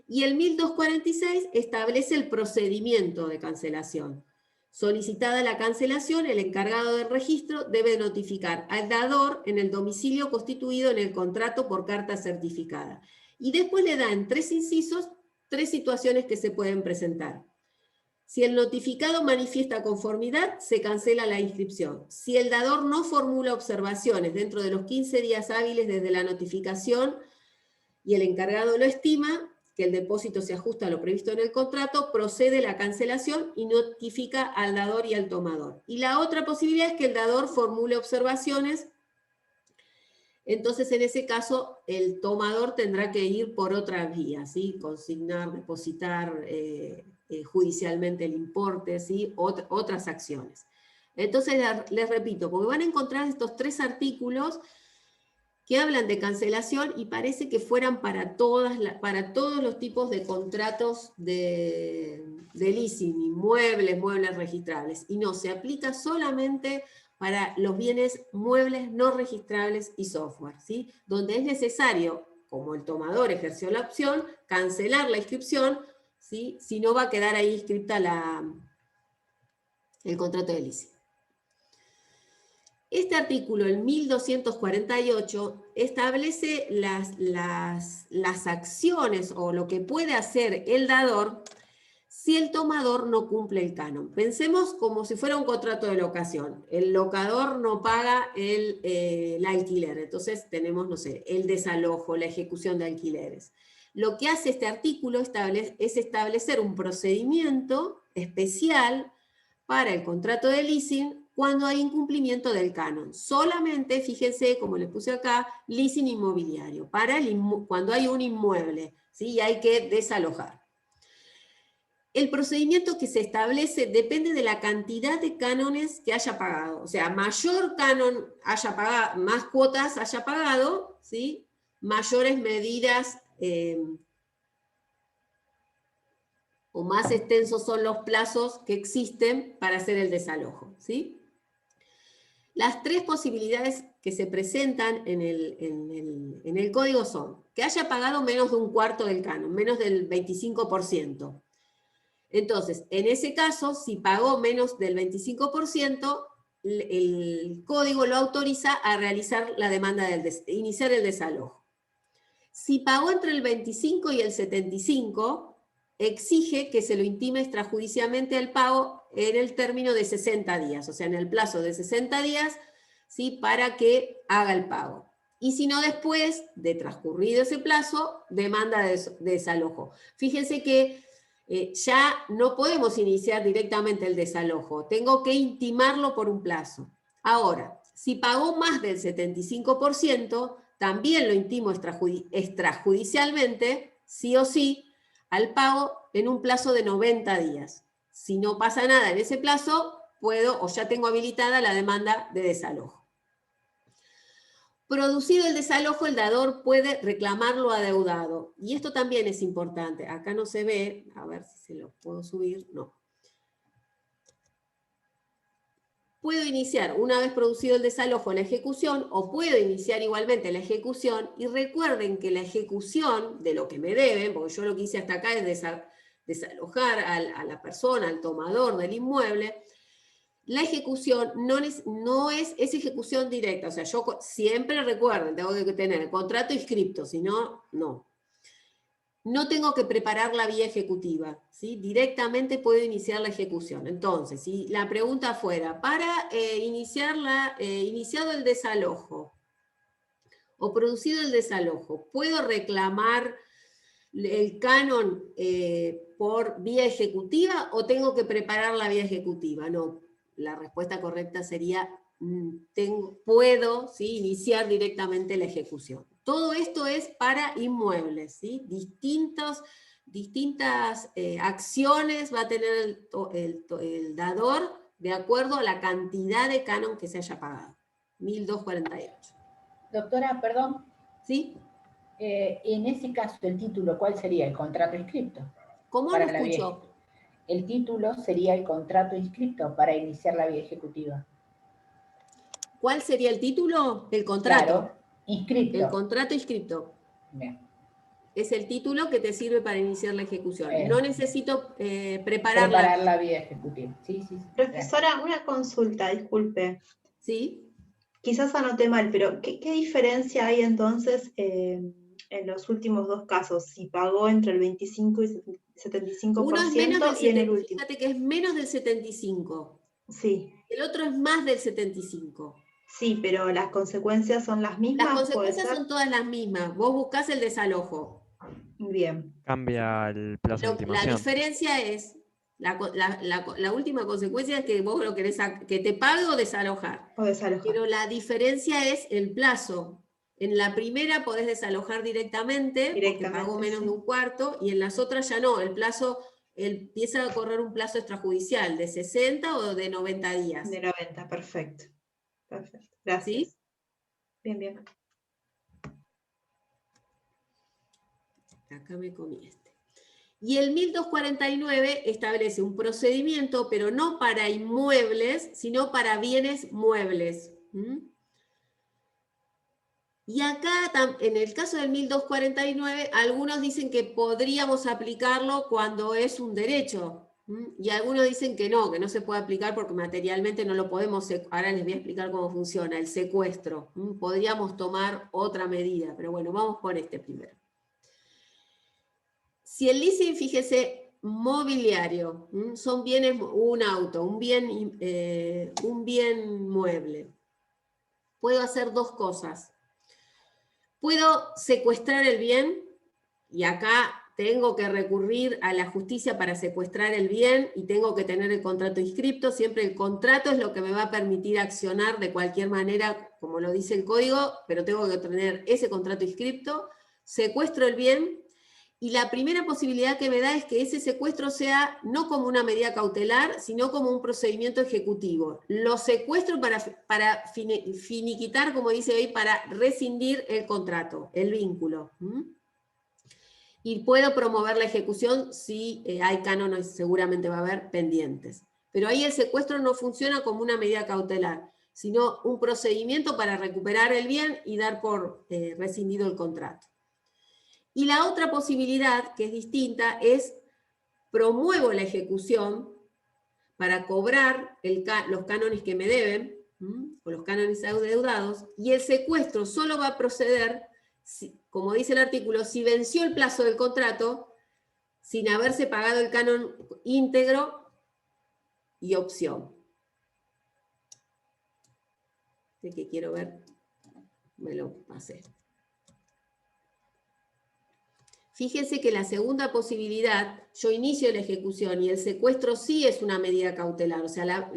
Y el 1246 establece el procedimiento de cancelación. Solicitada la cancelación, el encargado del registro debe notificar al dador en el domicilio constituido en el contrato por carta certificada. Y después le da en 3 incisos 3 situaciones que se pueden presentar. Si el notificado manifiesta conformidad, se cancela la inscripción. Si el dador no formula observaciones dentro de los 15 días hábiles desde la notificación y el encargado lo estima, que el depósito se ajusta a lo previsto en el contrato, procede la cancelación y notifica al dador y al tomador. Y la otra posibilidad es que el dador formule observaciones. Entonces, en ese caso, el tomador tendrá que ir por otra vía, ¿sí? Consignar, depositar judicialmente el importe, ¿sí? Otras acciones. Entonces, les repito, porque van a encontrar estos 3 artículos que hablan de cancelación y parece que fueran para todos los tipos de contratos de leasing, inmuebles, muebles registrables. Y no, se aplica solamente para los bienes muebles no registrables y software, ¿sí? Donde es necesario, como el tomador ejerció la opción, cancelar la inscripción, ¿sí? Si no va a quedar ahí inscripta el contrato de leasing. Este artículo, el 1248, establece las acciones o lo que puede hacer el dador si el tomador no cumple el canon. Pensemos como si fuera un contrato de locación. El locador no paga el alquiler, entonces tenemos, no sé, el desalojo, la ejecución de alquileres. Lo que hace este artículo es establecer un procedimiento especial para el contrato de leasing cuando hay incumplimiento del canon. Solamente, fíjense, como les puse acá, leasing inmobiliario, cuando hay un inmueble, ¿sí? Y hay que desalojar. El procedimiento que se establece depende de la cantidad de cánones que haya pagado. O sea, mayor canon haya pagado, más cuotas haya pagado, ¿sí? Mayores medidas o más extensos son los plazos que existen para hacer el desalojo, ¿sí? Las 3 posibilidades que se presentan en el código son que haya pagado menos de un cuarto del canon, menos del 25%. Entonces, en ese caso, si pagó menos del 25%, el código lo autoriza a realizar la demanda iniciar el desalojo. Si pagó entre el 25 y el 75%, exige que se lo intime extrajudicialmente el pago en el término de 60 días, o sea, en el plazo de 60 días, ¿sí? Para que haga el pago. Y si no, después de transcurrido ese plazo, demanda de desalojo. Fíjense que ya no podemos iniciar directamente el desalojo, tengo que intimarlo por un plazo. Ahora, si pagó más del 75%, también lo intimo extrajudicialmente, sí o sí, al pago en un plazo de 90 días. Si no pasa nada en ese plazo, puedo o ya tengo habilitada la demanda de desalojo. Producido el desalojo, el dador puede reclamarlo adeudado. Y esto también es importante. Acá no se ve, a ver si se lo puedo subir, no. Puedo iniciar, una vez producido el desalojo, la ejecución, o puedo iniciar igualmente la ejecución, y recuerden que la ejecución de lo que me deben, porque yo lo que hice hasta acá es desalojar a la persona, al tomador del inmueble, la ejecución no es ejecución directa, o sea, yo siempre recuerden, tengo que tener el contrato inscripto, si no, no. No tengo que preparar la vía ejecutiva, ¿sí? Directamente puedo iniciar la ejecución. Entonces, si la pregunta fuera, para iniciado el desalojo o producido el desalojo, ¿puedo reclamar el canon por vía ejecutiva o tengo que preparar la vía ejecutiva? No, la respuesta correcta sería, puedo, ¿sí?, iniciar directamente la ejecución. Todo esto es para inmuebles, ¿sí? Distintas acciones va a tener el dador de acuerdo a la cantidad de canon que se haya pagado. 1248. Doctora, perdón. ¿Sí? En ese caso, el título, ¿cuál sería? ¿El contrato inscripto? ¿Cómo lo escucho? El título sería el contrato inscripto para iniciar la vía ejecutiva. ¿Cuál sería el título? El contrato. Claro, inscripto. El contrato inscripto. Bien. Es el título que te sirve para iniciar la ejecución. No necesito preparar la vía ejecutiva. Sí. Profesora, una consulta, disculpe. Sí. Quizás anoté mal, pero ¿qué diferencia hay entonces en los últimos dos casos? Si pagó entre el 25 y 75% Uno es menos del 75%, y en el último. fíjate que es menos del 75%. Sí. El otro es más del 75%. Sí, pero las consecuencias son las mismas. Las consecuencias son todas las mismas. Vos buscás el desalojo. Bien. Cambia el plazo de intimación. La diferencia es, la última consecuencia es que vos lo querés que te pague o desalojar. Pero la diferencia es el plazo. En la primera podés desalojar directamente porque pagó menos de un cuarto, y en las otras ya no. El plazo empieza a correr un plazo extrajudicial de 60 o de 90 días. De 90, perfecto. Perfecto. Gracias. ¿Sí? Bien. Acá me comí este. Y el 1249 establece un procedimiento, pero no para inmuebles, sino para bienes muebles. Y acá, en el caso del 1249, algunos dicen que podríamos aplicarlo cuando es un derecho. Y algunos dicen que no se puede aplicar porque materialmente no lo podemos. Ahora les voy a explicar cómo funciona el secuestro. Podríamos tomar otra medida, pero bueno, vamos por este primero. Si el leasing, fíjese, mobiliario, son bienes, un auto, un bien mueble, puedo hacer dos cosas. Puedo secuestrar el bien, y acá tengo que recurrir a la justicia para secuestrar el bien, y tengo que tener el contrato inscripto. Siempre el contrato es lo que me va a permitir accionar de cualquier manera, como lo dice el código, pero tengo que tener ese contrato inscripto. Secuestro el bien. Y la primera posibilidad que me da es que ese secuestro sea no como una medida cautelar, sino como un procedimiento ejecutivo. Lo secuestro para finiquitar, como dice hoy, para rescindir el contrato, el vínculo. Y puedo promover la ejecución si hay cánones, seguramente va a haber pendientes. Pero ahí el secuestro no funciona como una medida cautelar, sino un procedimiento para recuperar el bien y dar por rescindido el contrato. Y la otra posibilidad, que es distinta, es promuevo la ejecución para cobrar los cánones que me deben, o los cánones adeudados, y el secuestro solo va a proceder, como dice el artículo, si venció el plazo del contrato, sin haberse pagado el canon íntegro y opción. Este que quiero ver, me lo pasé. Fíjense que la segunda posibilidad, yo inicio la ejecución y el secuestro sí es una medida cautelar, o sea,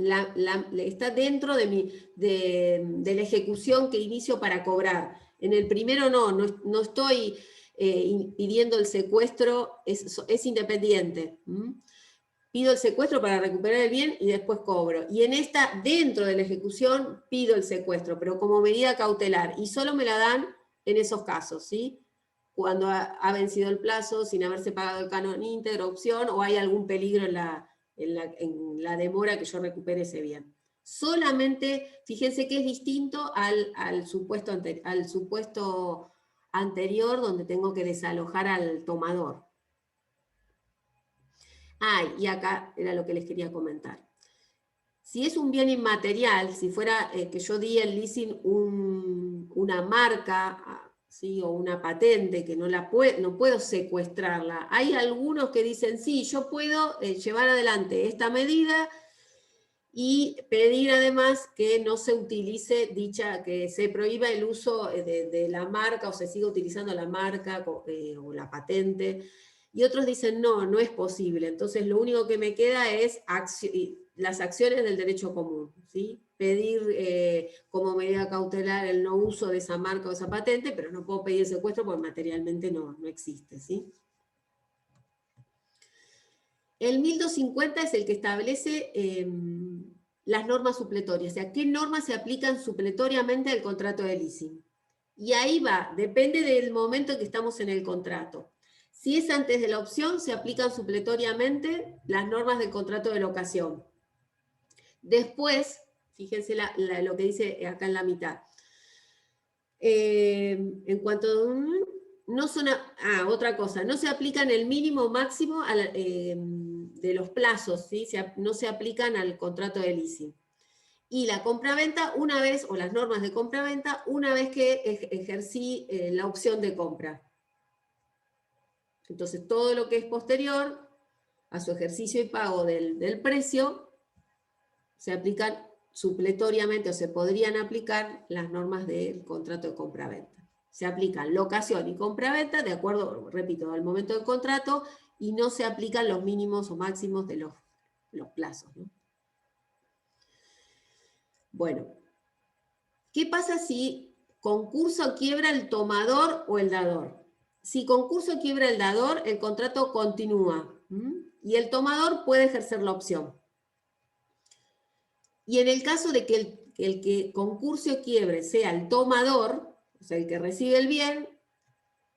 está dentro de la ejecución que inicio para cobrar. En el primero no estoy pidiendo el secuestro, es independiente. pido el secuestro para recuperar el bien y después cobro. Y en esta, dentro de la ejecución, pido el secuestro, pero como medida cautelar. Y solo me la dan en esos casos, ¿sí? Cuando ha vencido el plazo, sin haberse pagado el canon íntegro, opción, o hay algún peligro en la demora que yo recupere ese bien. Solamente, fíjense que es distinto al supuesto anterior, donde tengo que desalojar al tomador. Y acá era lo que les quería comentar. Si es un bien inmaterial, si fuera que yo di el leasing una marca, ¿sí? O una patente, que no puedo secuestrarla. Hay algunos que dicen, sí, yo puedo llevar adelante esta medida y pedir además que no se utilice que se prohíba el uso de la marca o se siga utilizando la marca o la patente. Y otros dicen, no, no es posible. Entonces lo único que me queda es las acciones del derecho común, ¿sí? Pedir como medida cautelar el no uso de esa marca o esa patente, pero no puedo pedir secuestro porque materialmente no existe, ¿sí? El 1250 es el que establece las normas supletorias, o sea, qué normas se aplican supletoriamente al contrato de leasing. Y ahí va, depende del momento en que estamos en el contrato. Si es antes de la opción, se aplican supletoriamente las normas del contrato de locación. Después, fíjense lo que dice acá en la mitad. En cuanto no son otra cosa, no se aplican el mínimo máximo de los plazos, ¿sí? No se aplican al contrato de leasing. Y la compraventa una vez, o las normas de compraventa, una vez que ejercí la opción de compra. Entonces todo lo que es posterior a su ejercicio y pago del precio, se aplican supletoriamente o se podrían aplicar las normas del contrato de compraventa. Se aplican locación y compraventa de acuerdo, repito, al momento del contrato y no se aplican los mínimos o máximos de los plazos, ¿no? Bueno, ¿qué pasa si concurso quiebra el tomador o el dador? Si concurso quiebra el dador, el contrato continúa y el tomador puede ejercer la opción. Y en el caso de que el que concurso quiebre sea el tomador, o sea, el que recibe el bien,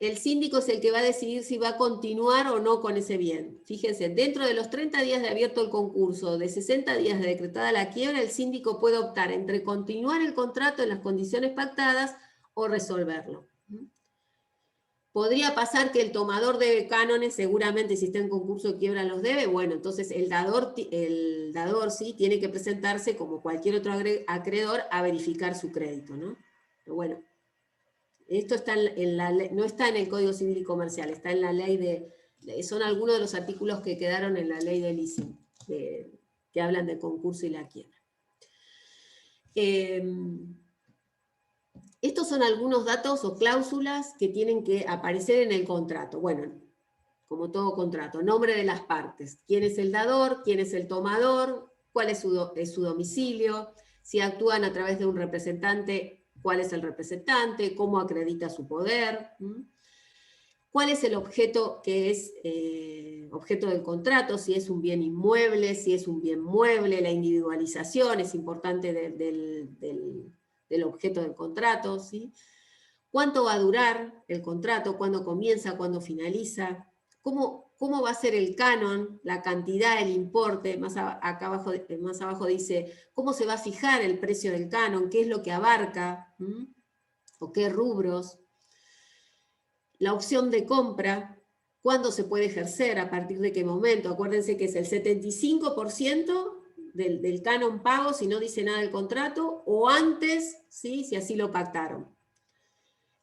el síndico es el que va a decidir si va a continuar o no con ese bien. Fíjense, dentro de los 30 días de abierto el concurso, de 60 días de decretada la quiebra, el síndico puede optar entre continuar el contrato en las condiciones pactadas o resolverlo. Podría pasar que el tomador debe cánones, seguramente si está en concurso de quiebra los debe, bueno, entonces el dador sí tiene que presentarse como cualquier otro acreedor a verificar su crédito, ¿no? Pero bueno, esto está en la ley, no está en el Código Civil y Comercial, está en la ley son algunos de los artículos que quedaron en la ley de leasing, que hablan de concurso y la quiebra. Estos son algunos datos o cláusulas que tienen que aparecer en el contrato. Bueno, como todo contrato, nombre de las partes, quién es el dador, quién es el tomador, cuál es su domicilio, si actúan a través de un representante, cuál es el representante, cómo acredita su poder, cuál es el objeto que es objeto del contrato, si es un bien inmueble, si es un bien mueble, la individualización es importante del objeto del contrato, ¿sí? ¿Cuánto va a durar el contrato? ¿Cuándo comienza? ¿Cuándo finaliza? ¿Cómo va a ser el canon? La cantidad, el importe. Acá abajo, más abajo dice, ¿cómo se va a fijar el precio del canon? ¿Qué es lo que abarca? ¿O qué rubros? La opción de compra, ¿cuándo se puede ejercer? ¿A partir de qué momento? Acuérdense que es el 75% del canon pago, si no dice nada del contrato, o antes, ¿sí? Si así lo pactaron.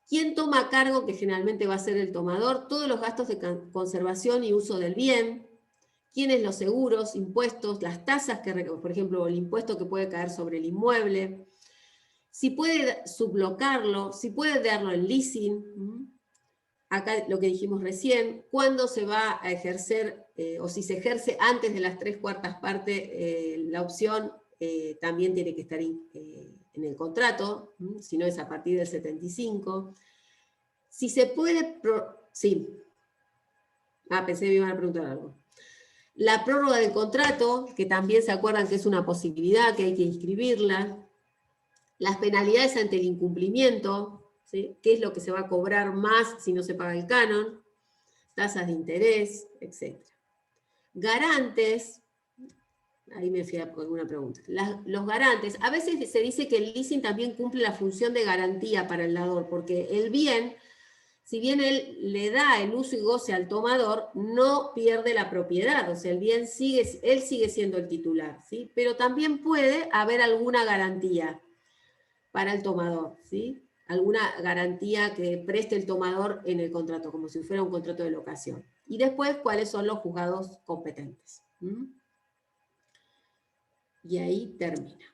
¿Quién toma a cargo? Que generalmente va a ser el tomador, todos los gastos de conservación y uso del bien. ¿Quiénes los seguros, impuestos, las tasas por ejemplo, el impuesto que puede caer sobre el inmueble? Si puede subblocarlo, si puede darlo en leasing. Acá lo que dijimos recién, cuándo se va a ejercer, o si se ejerce antes de las 3/4 partes, la opción también tiene que estar en el contrato, si no es a partir del 75. Si se puede, sí. Pensé que me iban a preguntar algo. La prórroga del contrato, que también se acuerdan que es una posibilidad, que hay que inscribirla. Las penalidades ante el incumplimiento, ¿sí? ¿Qué es lo que se va a cobrar más si no se paga el canon? Tasas de interés, etc. Garantes, ahí me fui a alguna pregunta. Los garantes, a veces se dice que el leasing también cumple la función de garantía para el dador, porque el bien, si bien él le da el uso y goce al tomador, no pierde la propiedad, o sea, el bien él sigue siendo el titular, ¿sí? Pero también puede haber alguna garantía para el tomador, ¿sí? Alguna garantía que preste el tomador en el contrato, como si fuera un contrato de locación. Y después, ¿cuáles son los juzgados competentes? Y ahí termina.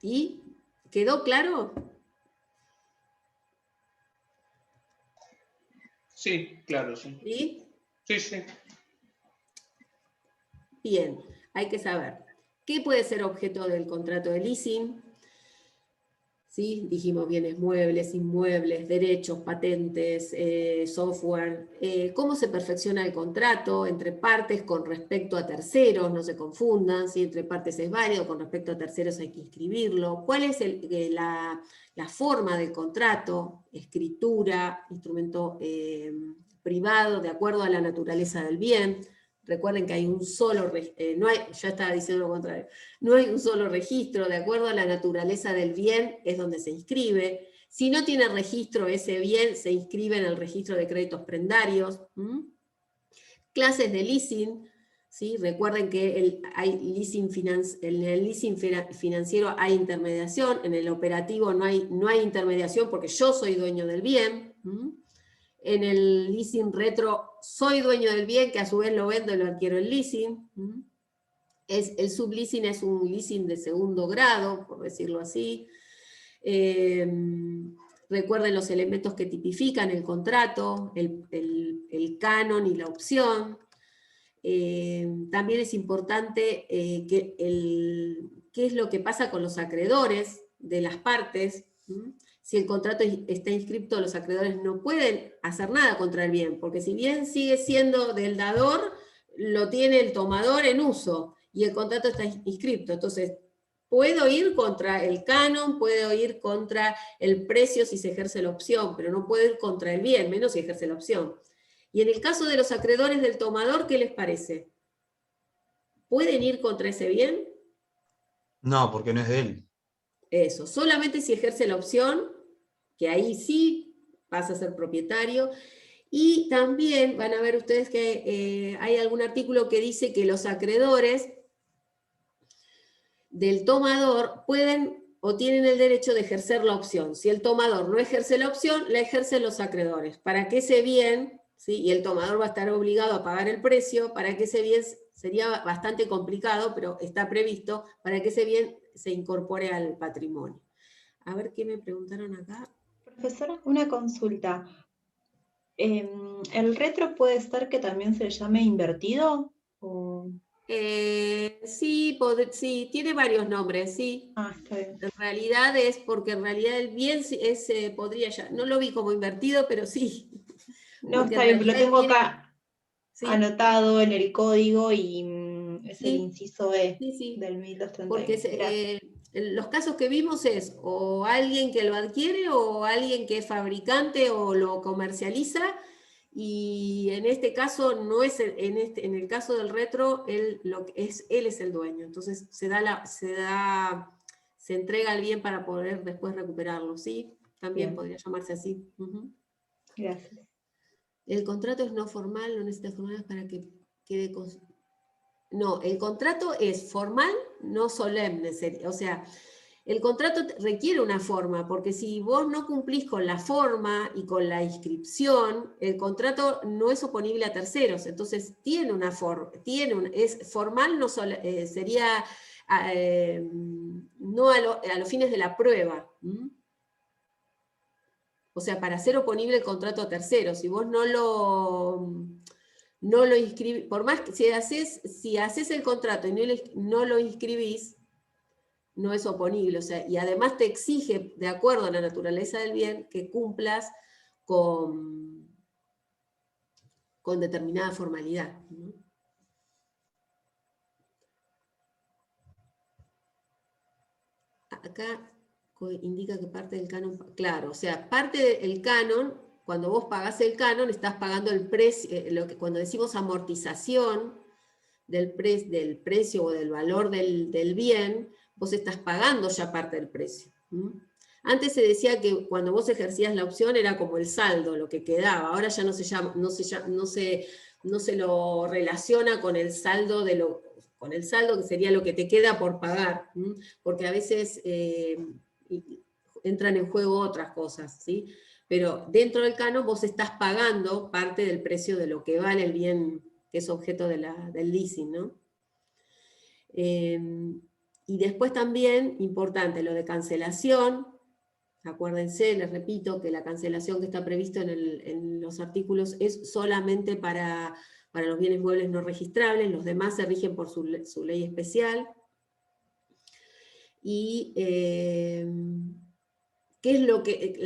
¿Y quedó claro? Sí, claro, sí. ¿Sí? Sí, sí. Bien, hay que saber qué puede ser objeto del contrato de leasing. ¿Sí? Dijimos bienes muebles, inmuebles, derechos, patentes, software, cómo se perfecciona el contrato entre partes con respecto a terceros, no se confundan, ¿sí? Entre partes es válido, con respecto a terceros hay que inscribirlo, cuál es la forma del contrato, escritura, instrumento privado, de acuerdo a la naturaleza del bien. Recuerden que hay un solo, ya estaba diciendo lo contrario, no hay un solo registro, de acuerdo a la naturaleza del bien es donde se inscribe. Si no tiene registro ese bien, se inscribe en el registro de créditos prendarios. Clases de leasing, ¿sí? Recuerden que en el leasing financiero hay intermediación, en el operativo no hay intermediación porque yo soy dueño del bien. En el leasing retro soy dueño del bien, que a su vez lo vendo y lo adquiero en leasing. El subleasing es un leasing de segundo grado, por decirlo así. Recuerden los elementos que tipifican el contrato, el canon y la opción. También es importante qué es lo que pasa con los acreedores de las partes. Si el contrato está inscrito, los acreedores no pueden hacer nada contra el bien, porque si bien sigue siendo del dador, lo tiene el tomador en uso, y el contrato está inscrito. Entonces, puedo ir contra el canon, puedo ir contra el precio si se ejerce la opción, pero no puedo ir contra el bien, menos si ejerce la opción. Y en el caso de los acreedores del tomador, ¿qué les parece? ¿Pueden ir contra ese bien? No, porque no es de él. Eso, solamente si ejerce la opción, que ahí sí pasa a ser propietario. Y también van a ver ustedes que hay algún artículo que dice que los acreedores del tomador pueden o tienen el derecho de ejercer la opción. Si el tomador no ejerce la opción, la ejercen los acreedores. Para que ese bien, ¿sí? Y el tomador va a estar obligado a pagar el precio, para que ese bien sería bastante complicado, pero está previsto, para que ese bien se incorpore al patrimonio. A ver qué me preguntaron acá. Profesora, una consulta. ¿El retro puede ser que también se le llame invertido? ¿O? Sí, tiene varios nombres, sí. Ah, está bien. En realidad es porque en realidad el bien podría ya, no lo vi como invertido, pero sí. No, Porque está en bien, pero lo realidad tengo viene- acá sí, anotado en el código y es el sí, inciso E sí. del 1231. Porque Gracias. los casos que vimos es o alguien que lo adquiere o alguien que es fabricante o lo comercializa, y en este caso no es en el caso del retro él es el dueño, entonces se entrega el bien para poder después recuperarlo, ¿sí? También Bien. podría llamarse así. Gracias. El contrato es no formal, no necesita formales para que quede No, el contrato es formal, no solemne. O sea, el contrato requiere una forma, porque si vos no cumplís con la forma y con la inscripción, el contrato no es oponible a terceros. Entonces, tiene una forma, es formal, no sería no a los fines de la prueba. O sea, para ser oponible el contrato a terceros, si vos no lo inscribís, por más que si haces el contrato y no lo inscribís, no es oponible. O sea, y además te exige, de acuerdo a la naturaleza del bien, que cumplas con con determinada formalidad, ¿no? Acá indica que parte del canon, claro, o sea, parte del canon, cuando vos pagás el canon, estás pagando el precio, cuando decimos amortización del precio o del valor del bien, vos estás pagando ya parte del precio. Antes se decía que cuando vos ejercías la opción era como el saldo, lo que quedaba, ahora ya no se lo relaciona con el saldo con el saldo que sería lo que te queda por pagar, porque a veces entran en juego otras cosas, ¿sí? Pero dentro del canon vos estás pagando parte del precio de lo que vale el bien que es objeto del leasing, ¿no? Y después también, importante, lo de cancelación. Acuérdense, les repito, que la cancelación que está previsto en los artículos es solamente para los bienes muebles no registrables, los demás se rigen por su ley especial. Y qué es lo que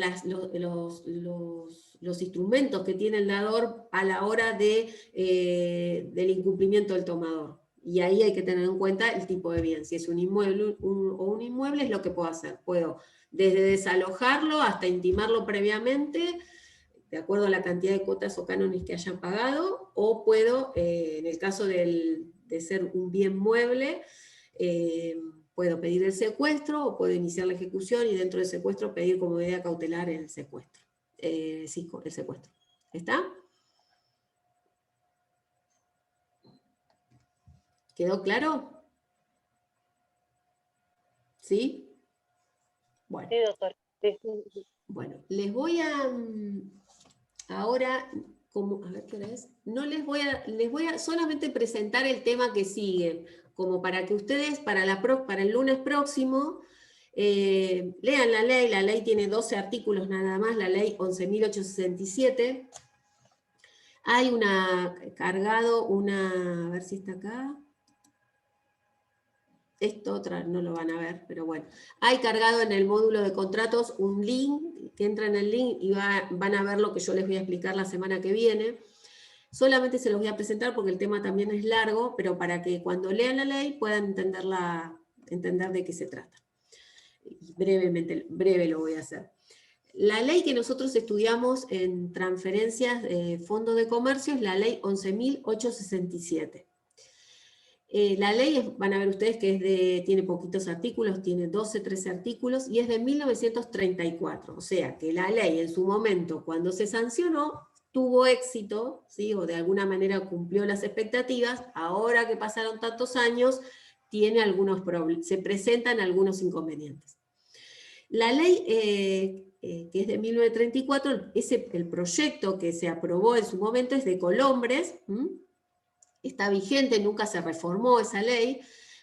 los instrumentos que tiene el dador a la hora del incumplimiento del tomador. Y ahí hay que tener en cuenta el tipo de bien. Si es un inmueble o un inmueble, es lo que puedo hacer. Puedo desde desalojarlo hasta intimarlo previamente, de acuerdo a la cantidad de cuotas o cánones que hayan pagado, o puedo, en el caso de ser un bien mueble, puedo pedir el secuestro o puedo iniciar la ejecución y dentro del secuestro pedir como medida cautelar el secuestro. Sí, el secuestro. ¿Está? ¿Quedó claro? ¿Sí? Bueno. Sí, doctor. Sí. Bueno, les voy a ahora, a ver qué hora es, no les voy a solamente presentar el tema que sigue, como para que ustedes para el lunes próximo lean la ley tiene 12 artículos nada más, la ley 11.867. Hay a ver si está acá. Esto otra no lo van a ver, pero bueno. Hay cargado en el módulo de contratos un link, que entra en el link y van a ver lo que yo les voy a explicar la semana que viene. Solamente se los voy a presentar porque el tema también es largo, pero para que cuando lean la ley puedan entender de qué se trata. Breve lo voy a hacer. La ley que nosotros estudiamos en transferencias de fondos de comercio es la ley 11.867. La ley, van a ver ustedes que tiene poquitos artículos, tiene 12, 13 artículos, y es de 1934. O sea, que la ley en su momento, cuando se sancionó, tuvo éxito, ¿sí? O de alguna manera cumplió las expectativas. Ahora que pasaron tantos años, se presentan algunos inconvenientes. La ley que es de 1934, el proyecto que se aprobó en su momento es de Colombres, está vigente, nunca se reformó esa ley,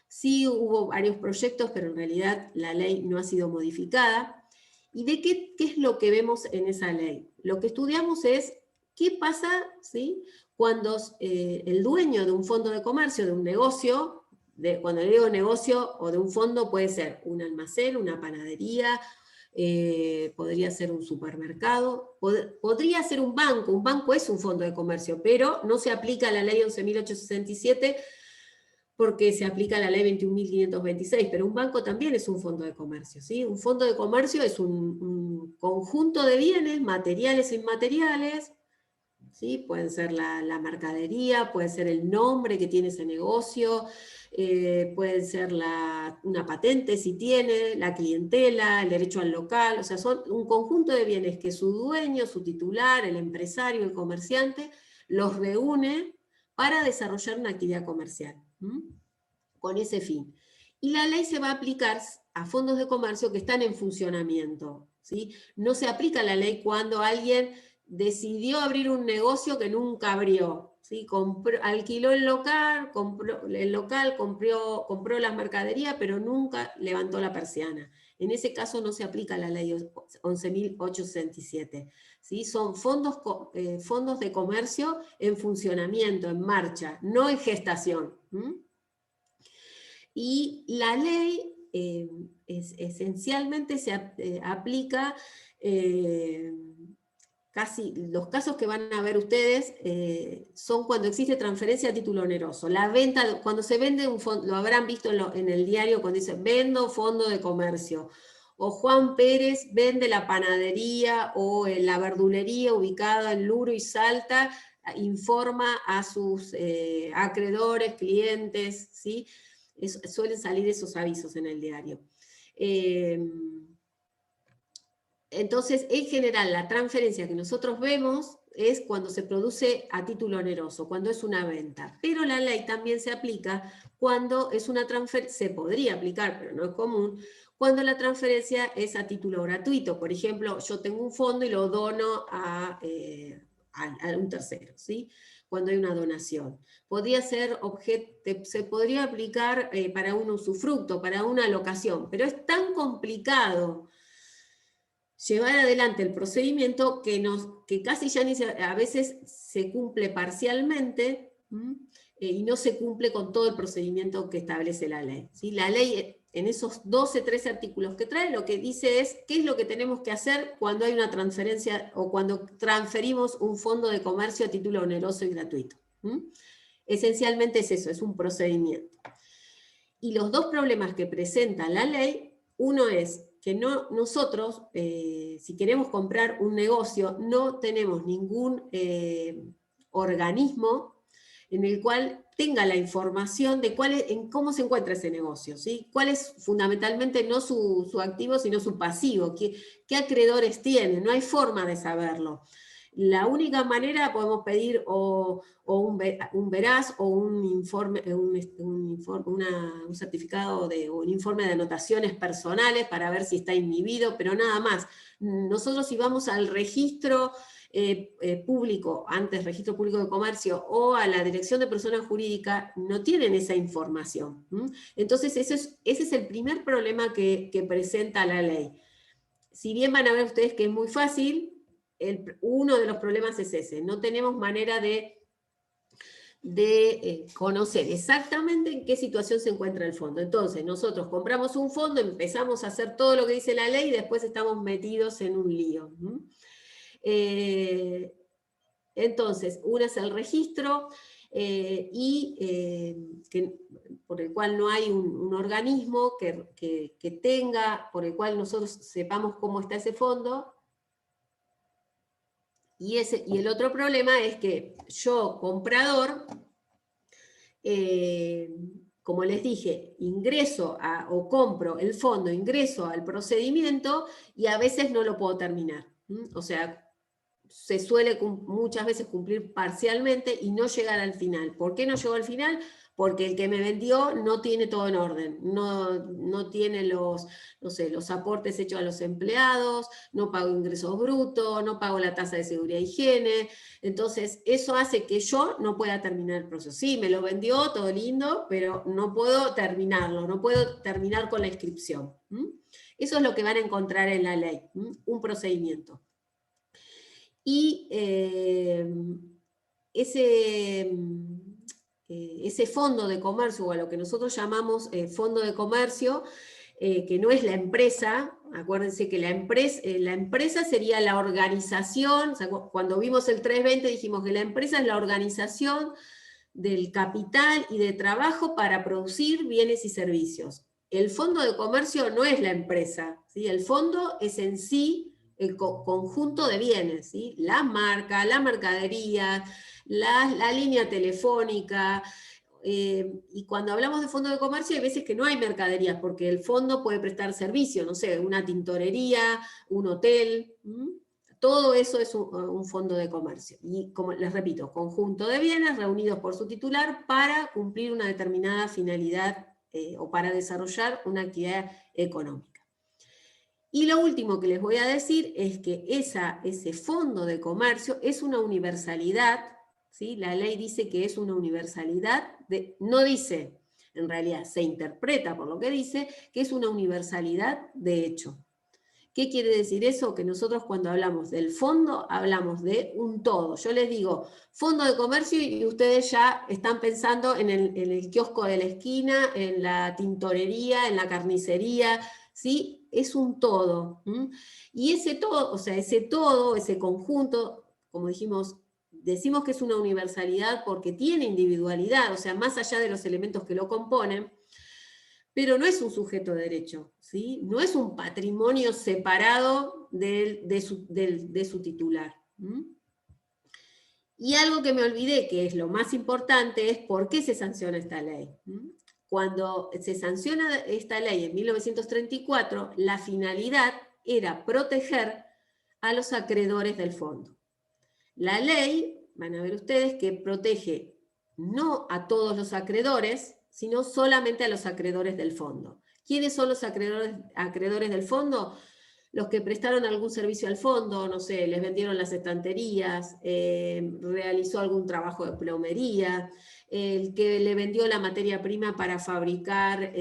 sí hubo varios proyectos, pero en realidad la ley no ha sido modificada. ¿Y de qué es lo que vemos en esa ley? Lo que estudiamos es qué pasa, ¿sí? Cuando el dueño de un fondo de comercio, de un negocio, cuando digo negocio o de un fondo puede ser un almacén, una panadería, podría ser un supermercado, podría ser un banco es un fondo de comercio, pero no se aplica la ley 11.867 porque se aplica la ley 21.526, pero un banco también es un fondo de comercio, ¿sí? Un fondo de comercio es un conjunto de bienes, materiales e inmateriales, ¿sí? Pueden ser la mercadería, puede ser el nombre que tiene ese negocio, puede ser una patente si tiene, la clientela, el derecho al local, o sea, son un conjunto de bienes que su dueño, su titular, el empresario, el comerciante, los reúne para desarrollar una actividad comercial, con ese fin. Y la ley se va a aplicar a fondos de comercio que están en funcionamiento, ¿sí? No se aplica la ley cuando alguien decidió abrir un negocio que nunca abrió, ¿sí? Alquiló el local, compró las mercaderías, pero nunca levantó la persiana. En ese caso no se aplica la ley 11.867, ¿sí? Son fondos de comercio en funcionamiento, en marcha, no en gestación. Y la ley esencialmente se aplica casi los casos que van a ver ustedes son cuando existe transferencia a título oneroso. La venta, cuando se vende un fondo, lo habrán visto en el diario cuando dice vendo fondo de comercio. O Juan Pérez vende la panadería o la verdulería ubicada en Luro y Salta, informa a sus acreedores, clientes, ¿sí? Suelen salir esos avisos en el diario. Entonces, en general, la transferencia que nosotros vemos es cuando se produce a título oneroso, cuando es una venta. Pero la ley también se aplica cuando es una transferencia, se podría aplicar, pero no es común, cuando la transferencia es a título gratuito. Por ejemplo, yo tengo un fondo y lo dono a un tercero, ¿sí? Cuando hay una donación. Podría ser se podría aplicar para un usufructo, para una alocación, pero es tan complicado llevar adelante el procedimiento que casi ya a veces se cumple parcialmente y no se cumple con todo el procedimiento que establece la ley, ¿sí? La ley, en esos 12, 13 artículos que trae, lo que dice es qué es lo que tenemos que hacer cuando hay una transferencia o cuando transferimos un fondo de comercio a título oneroso y gratuito. Esencialmente es eso, es un procedimiento. Y los dos problemas que presenta la ley, uno es que nosotros, si queremos comprar un negocio, no tenemos ningún organismo en el cual tenga la información de cómo se encuentra ese negocio, ¿sí? Cuál es fundamentalmente no su activo, sino su pasivo, qué acreedores tiene, no hay forma de saberlo. La única manera podemos pedir un veraz o un informe, un certificado o un informe de anotaciones personales para ver si está inhibido, pero nada más. Nosotros si vamos al registro público, antes registro público de comercio, o a la dirección de persona jurídica, no tienen esa información. Entonces ese es el primer problema que presenta la ley. Si bien van a ver ustedes que es muy fácil, uno de los problemas es ese, no tenemos manera de conocer exactamente en qué situación se encuentra el fondo. Entonces nosotros compramos un fondo, empezamos a hacer todo lo que dice la ley y después estamos metidos en un lío. Entonces, uno es el registro por el cual no hay un organismo que tenga, por el cual nosotros sepamos cómo está ese fondo. Y el otro problema es que yo, comprador, como les dije, ingreso o compro el fondo, ingreso al procedimiento y a veces no lo puedo terminar. O sea, se suele muchas veces cumplir parcialmente y no llegar al final. ¿Por qué no llegó al final? Porque el que me vendió no tiene todo en orden, no tiene los aportes hechos a los empleados, no pago ingresos brutos, no pago la tasa de seguridad e higiene. Entonces, eso hace que yo no pueda terminar el proceso. Sí, me lo vendió, todo lindo, pero no puedo terminarlo, no puedo terminar con la inscripción. Eso es lo que van a encontrar en la ley, un procedimiento. Y ese fondo de comercio, o a lo que nosotros llamamos fondo de comercio, que no es la empresa, acuérdense que la empresa sería la organización, o sea, cuando vimos el 320 dijimos que la empresa es la organización del capital y de trabajo para producir bienes y servicios. El fondo de comercio no es la empresa, ¿sí? El fondo es en sí el conjunto de bienes, ¿sí? La marca, la mercadería, la línea telefónica, y cuando hablamos de fondo de comercio hay veces que no hay mercaderías, porque el fondo puede prestar servicio, no sé, una tintorería, un hotel, todo eso es un fondo de comercio. Y como les repito, conjunto de bienes reunidos por su titular para cumplir una determinada finalidad o para desarrollar una actividad económica. Y lo último que les voy a decir es que ese fondo de comercio es una universalidad, ¿sí? La ley dice que es una universalidad, no dice, en realidad se interpreta por lo que dice, que es una universalidad de hecho. ¿Qué quiere decir eso? Que nosotros cuando hablamos del fondo, hablamos de un todo. Yo les digo, fondo de comercio, y ustedes ya están pensando en el kiosco de la esquina, en la tintorería, en la carnicería, ¿sí? es un todo. Y ese todo, o sea, ese todo, ese conjunto, como decimos que es una universalidad porque tiene individualidad, o sea, más allá de los elementos que lo componen, pero no es un sujeto de derecho, ¿sí? No es un patrimonio separado de su titular. Y algo que me olvidé, que es lo más importante, es por qué se sanciona esta ley. Cuando se sanciona esta ley en 1934, la finalidad era proteger a los acreedores del fondo. La ley, van a ver ustedes, que protege no a todos los acreedores, sino solamente a los acreedores del fondo. ¿Quiénes son los acreedores del fondo? Los que prestaron algún servicio al fondo, no sé, les vendieron las estanterías, realizó algún trabajo de plomería, el que le vendió la materia prima para fabricar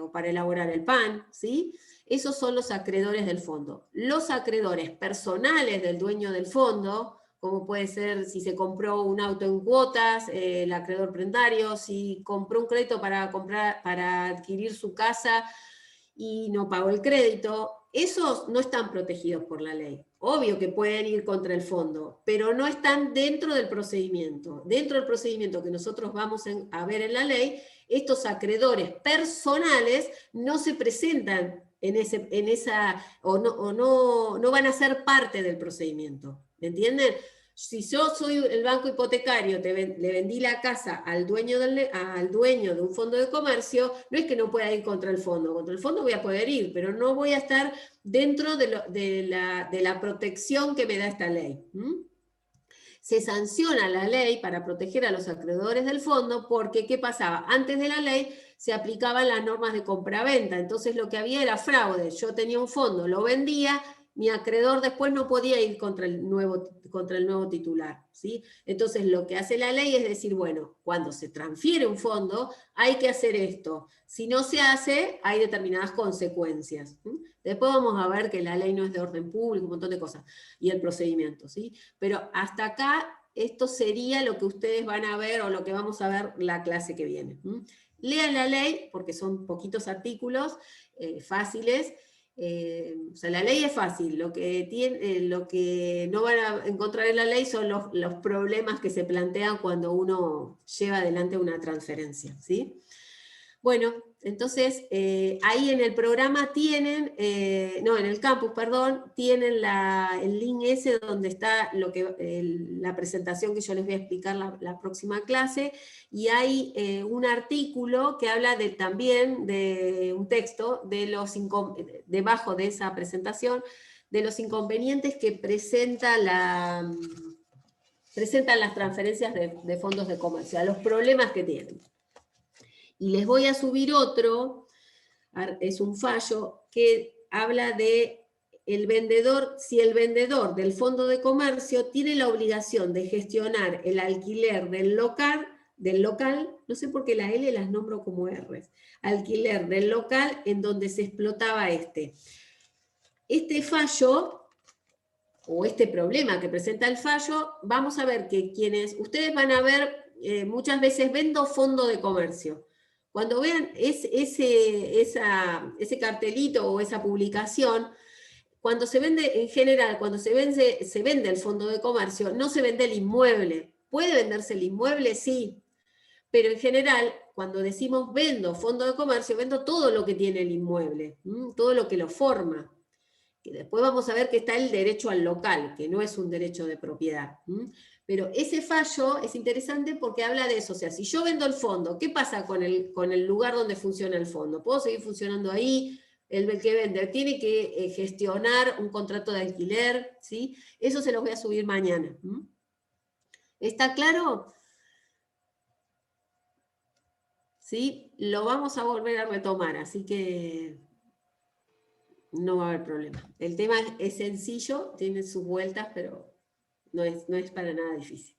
o para elaborar el pan, ¿sí? Esos son los acreedores del fondo. Los acreedores personales del dueño del fondo, como puede ser si se compró un auto en cuotas, el acreedor prendario, si compró un crédito para adquirir su casa y no pagó el crédito, esos no están protegidos por la ley. Obvio que pueden ir contra el fondo, pero no están dentro del procedimiento. Dentro del procedimiento que nosotros vamos a ver en la ley, estos acreedores personales no se presentan no van a ser parte del procedimiento. ¿Me entienden? Si yo soy el banco hipotecario, le vendí la casa al dueño de un fondo de comercio, no es que no pueda ir contra el fondo voy a poder ir, pero no voy a estar dentro de la protección que me da esta ley. Se sanciona la ley para proteger a los acreedores del fondo porque, ¿qué pasaba? Antes de la ley se aplicaban las normas de compraventa, entonces lo que había era fraude. Yo tenía un fondo, lo vendía, mi acreedor después no podía ir contra el nuevo titular, ¿sí? Entonces lo que hace la ley es decir, bueno, cuando se transfiere un fondo hay que hacer esto. Si no se hace, hay determinadas consecuencias. Después vamos a ver que la ley no es de orden público, un montón de cosas, y el procedimiento, ¿sí? Pero hasta acá esto sería lo que ustedes van a ver o lo que vamos a ver la clase que viene. Lean la ley, porque son poquitos artículos fáciles. O sea, la ley es fácil, lo que no van a encontrar en la ley son los problemas que se plantean cuando uno lleva adelante una transferencia, ¿sí? Bueno, entonces ahí en el programa tienen, en el campus, perdón, tienen el link ese donde está la presentación que yo les voy a explicar la próxima clase, y hay un artículo que habla también de un texto debajo de esa presentación, de los inconvenientes que presentan las transferencias de fondos de comercio, a los problemas que tienen. Y les voy a subir otro, es un fallo, que habla de si el vendedor del fondo de comercio tiene la obligación de gestionar el alquiler del local, no sé por qué la L las nombro como R, alquiler del local en donde se explotaba este. Este fallo, o este problema que presenta el fallo, vamos a ver que ustedes van a ver, muchas veces vendo fondo de comercio. Cuando vean ese cartelito o esa publicación, cuando se vende, en general, cuando se vende el fondo de comercio, no se vende el inmueble. ¿Puede venderse el inmueble? Sí. Pero en general, cuando decimos vendo fondo de comercio, vendo todo lo que tiene el inmueble, todo lo que lo forma. Que después vamos a ver que está el derecho al local, que no es un derecho de propiedad. Pero ese fallo es interesante porque habla de eso. O sea, si yo vendo el fondo, ¿qué pasa con el lugar donde funciona el fondo? ¿Puedo seguir funcionando ahí? El que vende tiene que gestionar un contrato de alquiler, ¿sí? Eso se los voy a subir mañana. ¿Está claro? ¿Sí? Lo vamos a volver a retomar, así que no va a haber problema. El tema es sencillo, tiene sus vueltas, pero no es para nada difícil.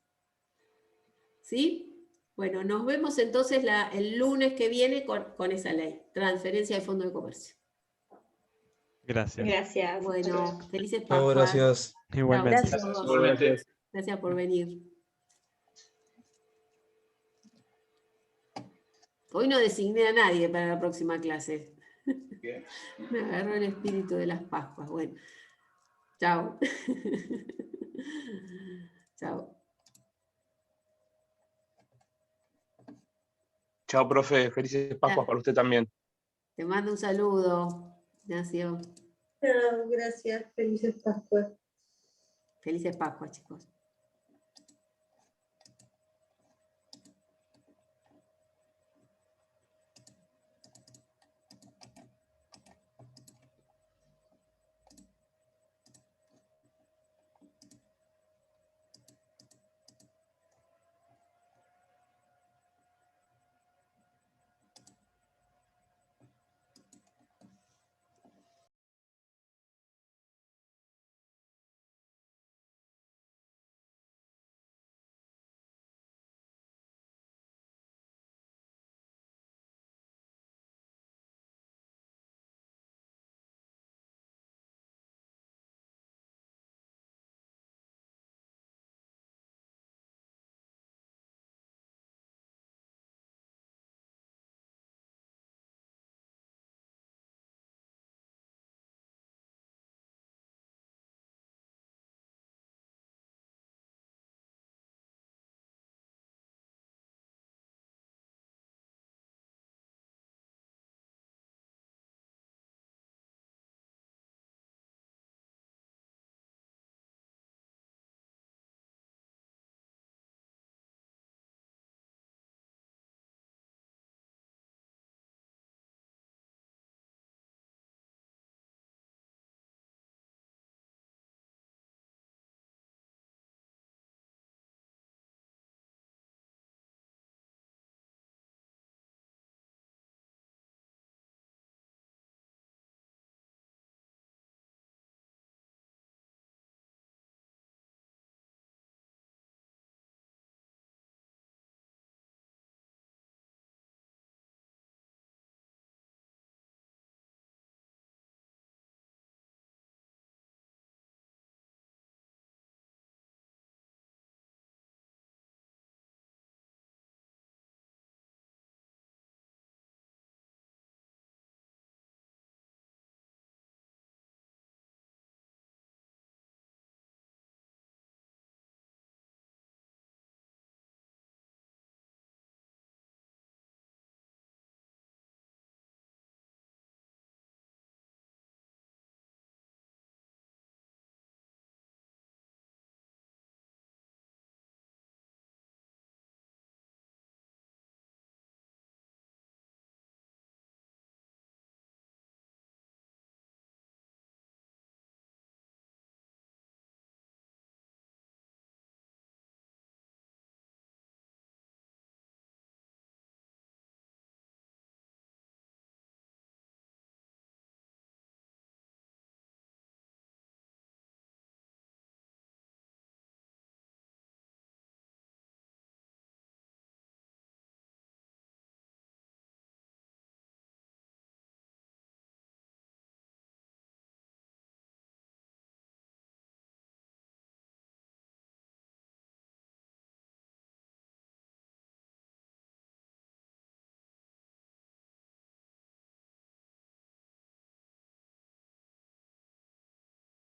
¿Sí? Bueno, nos vemos entonces el lunes que viene con esa ley, transferencia de fondo de comercio. Gracias. Gracias. Bueno, felices Chao, Pascuas. gracias. Igualmente. Gracias. Igualmente. Gracias por venir. Hoy no designé a nadie para la próxima clase. Bien. Me agarró el espíritu de las Pascuas. Bueno, chao. Chao. Chao, profe. Felices Pascuas para usted también. Te mando un saludo, Ignacio. Chao, gracias. Felices Pascuas. Felices Pascuas, chicos.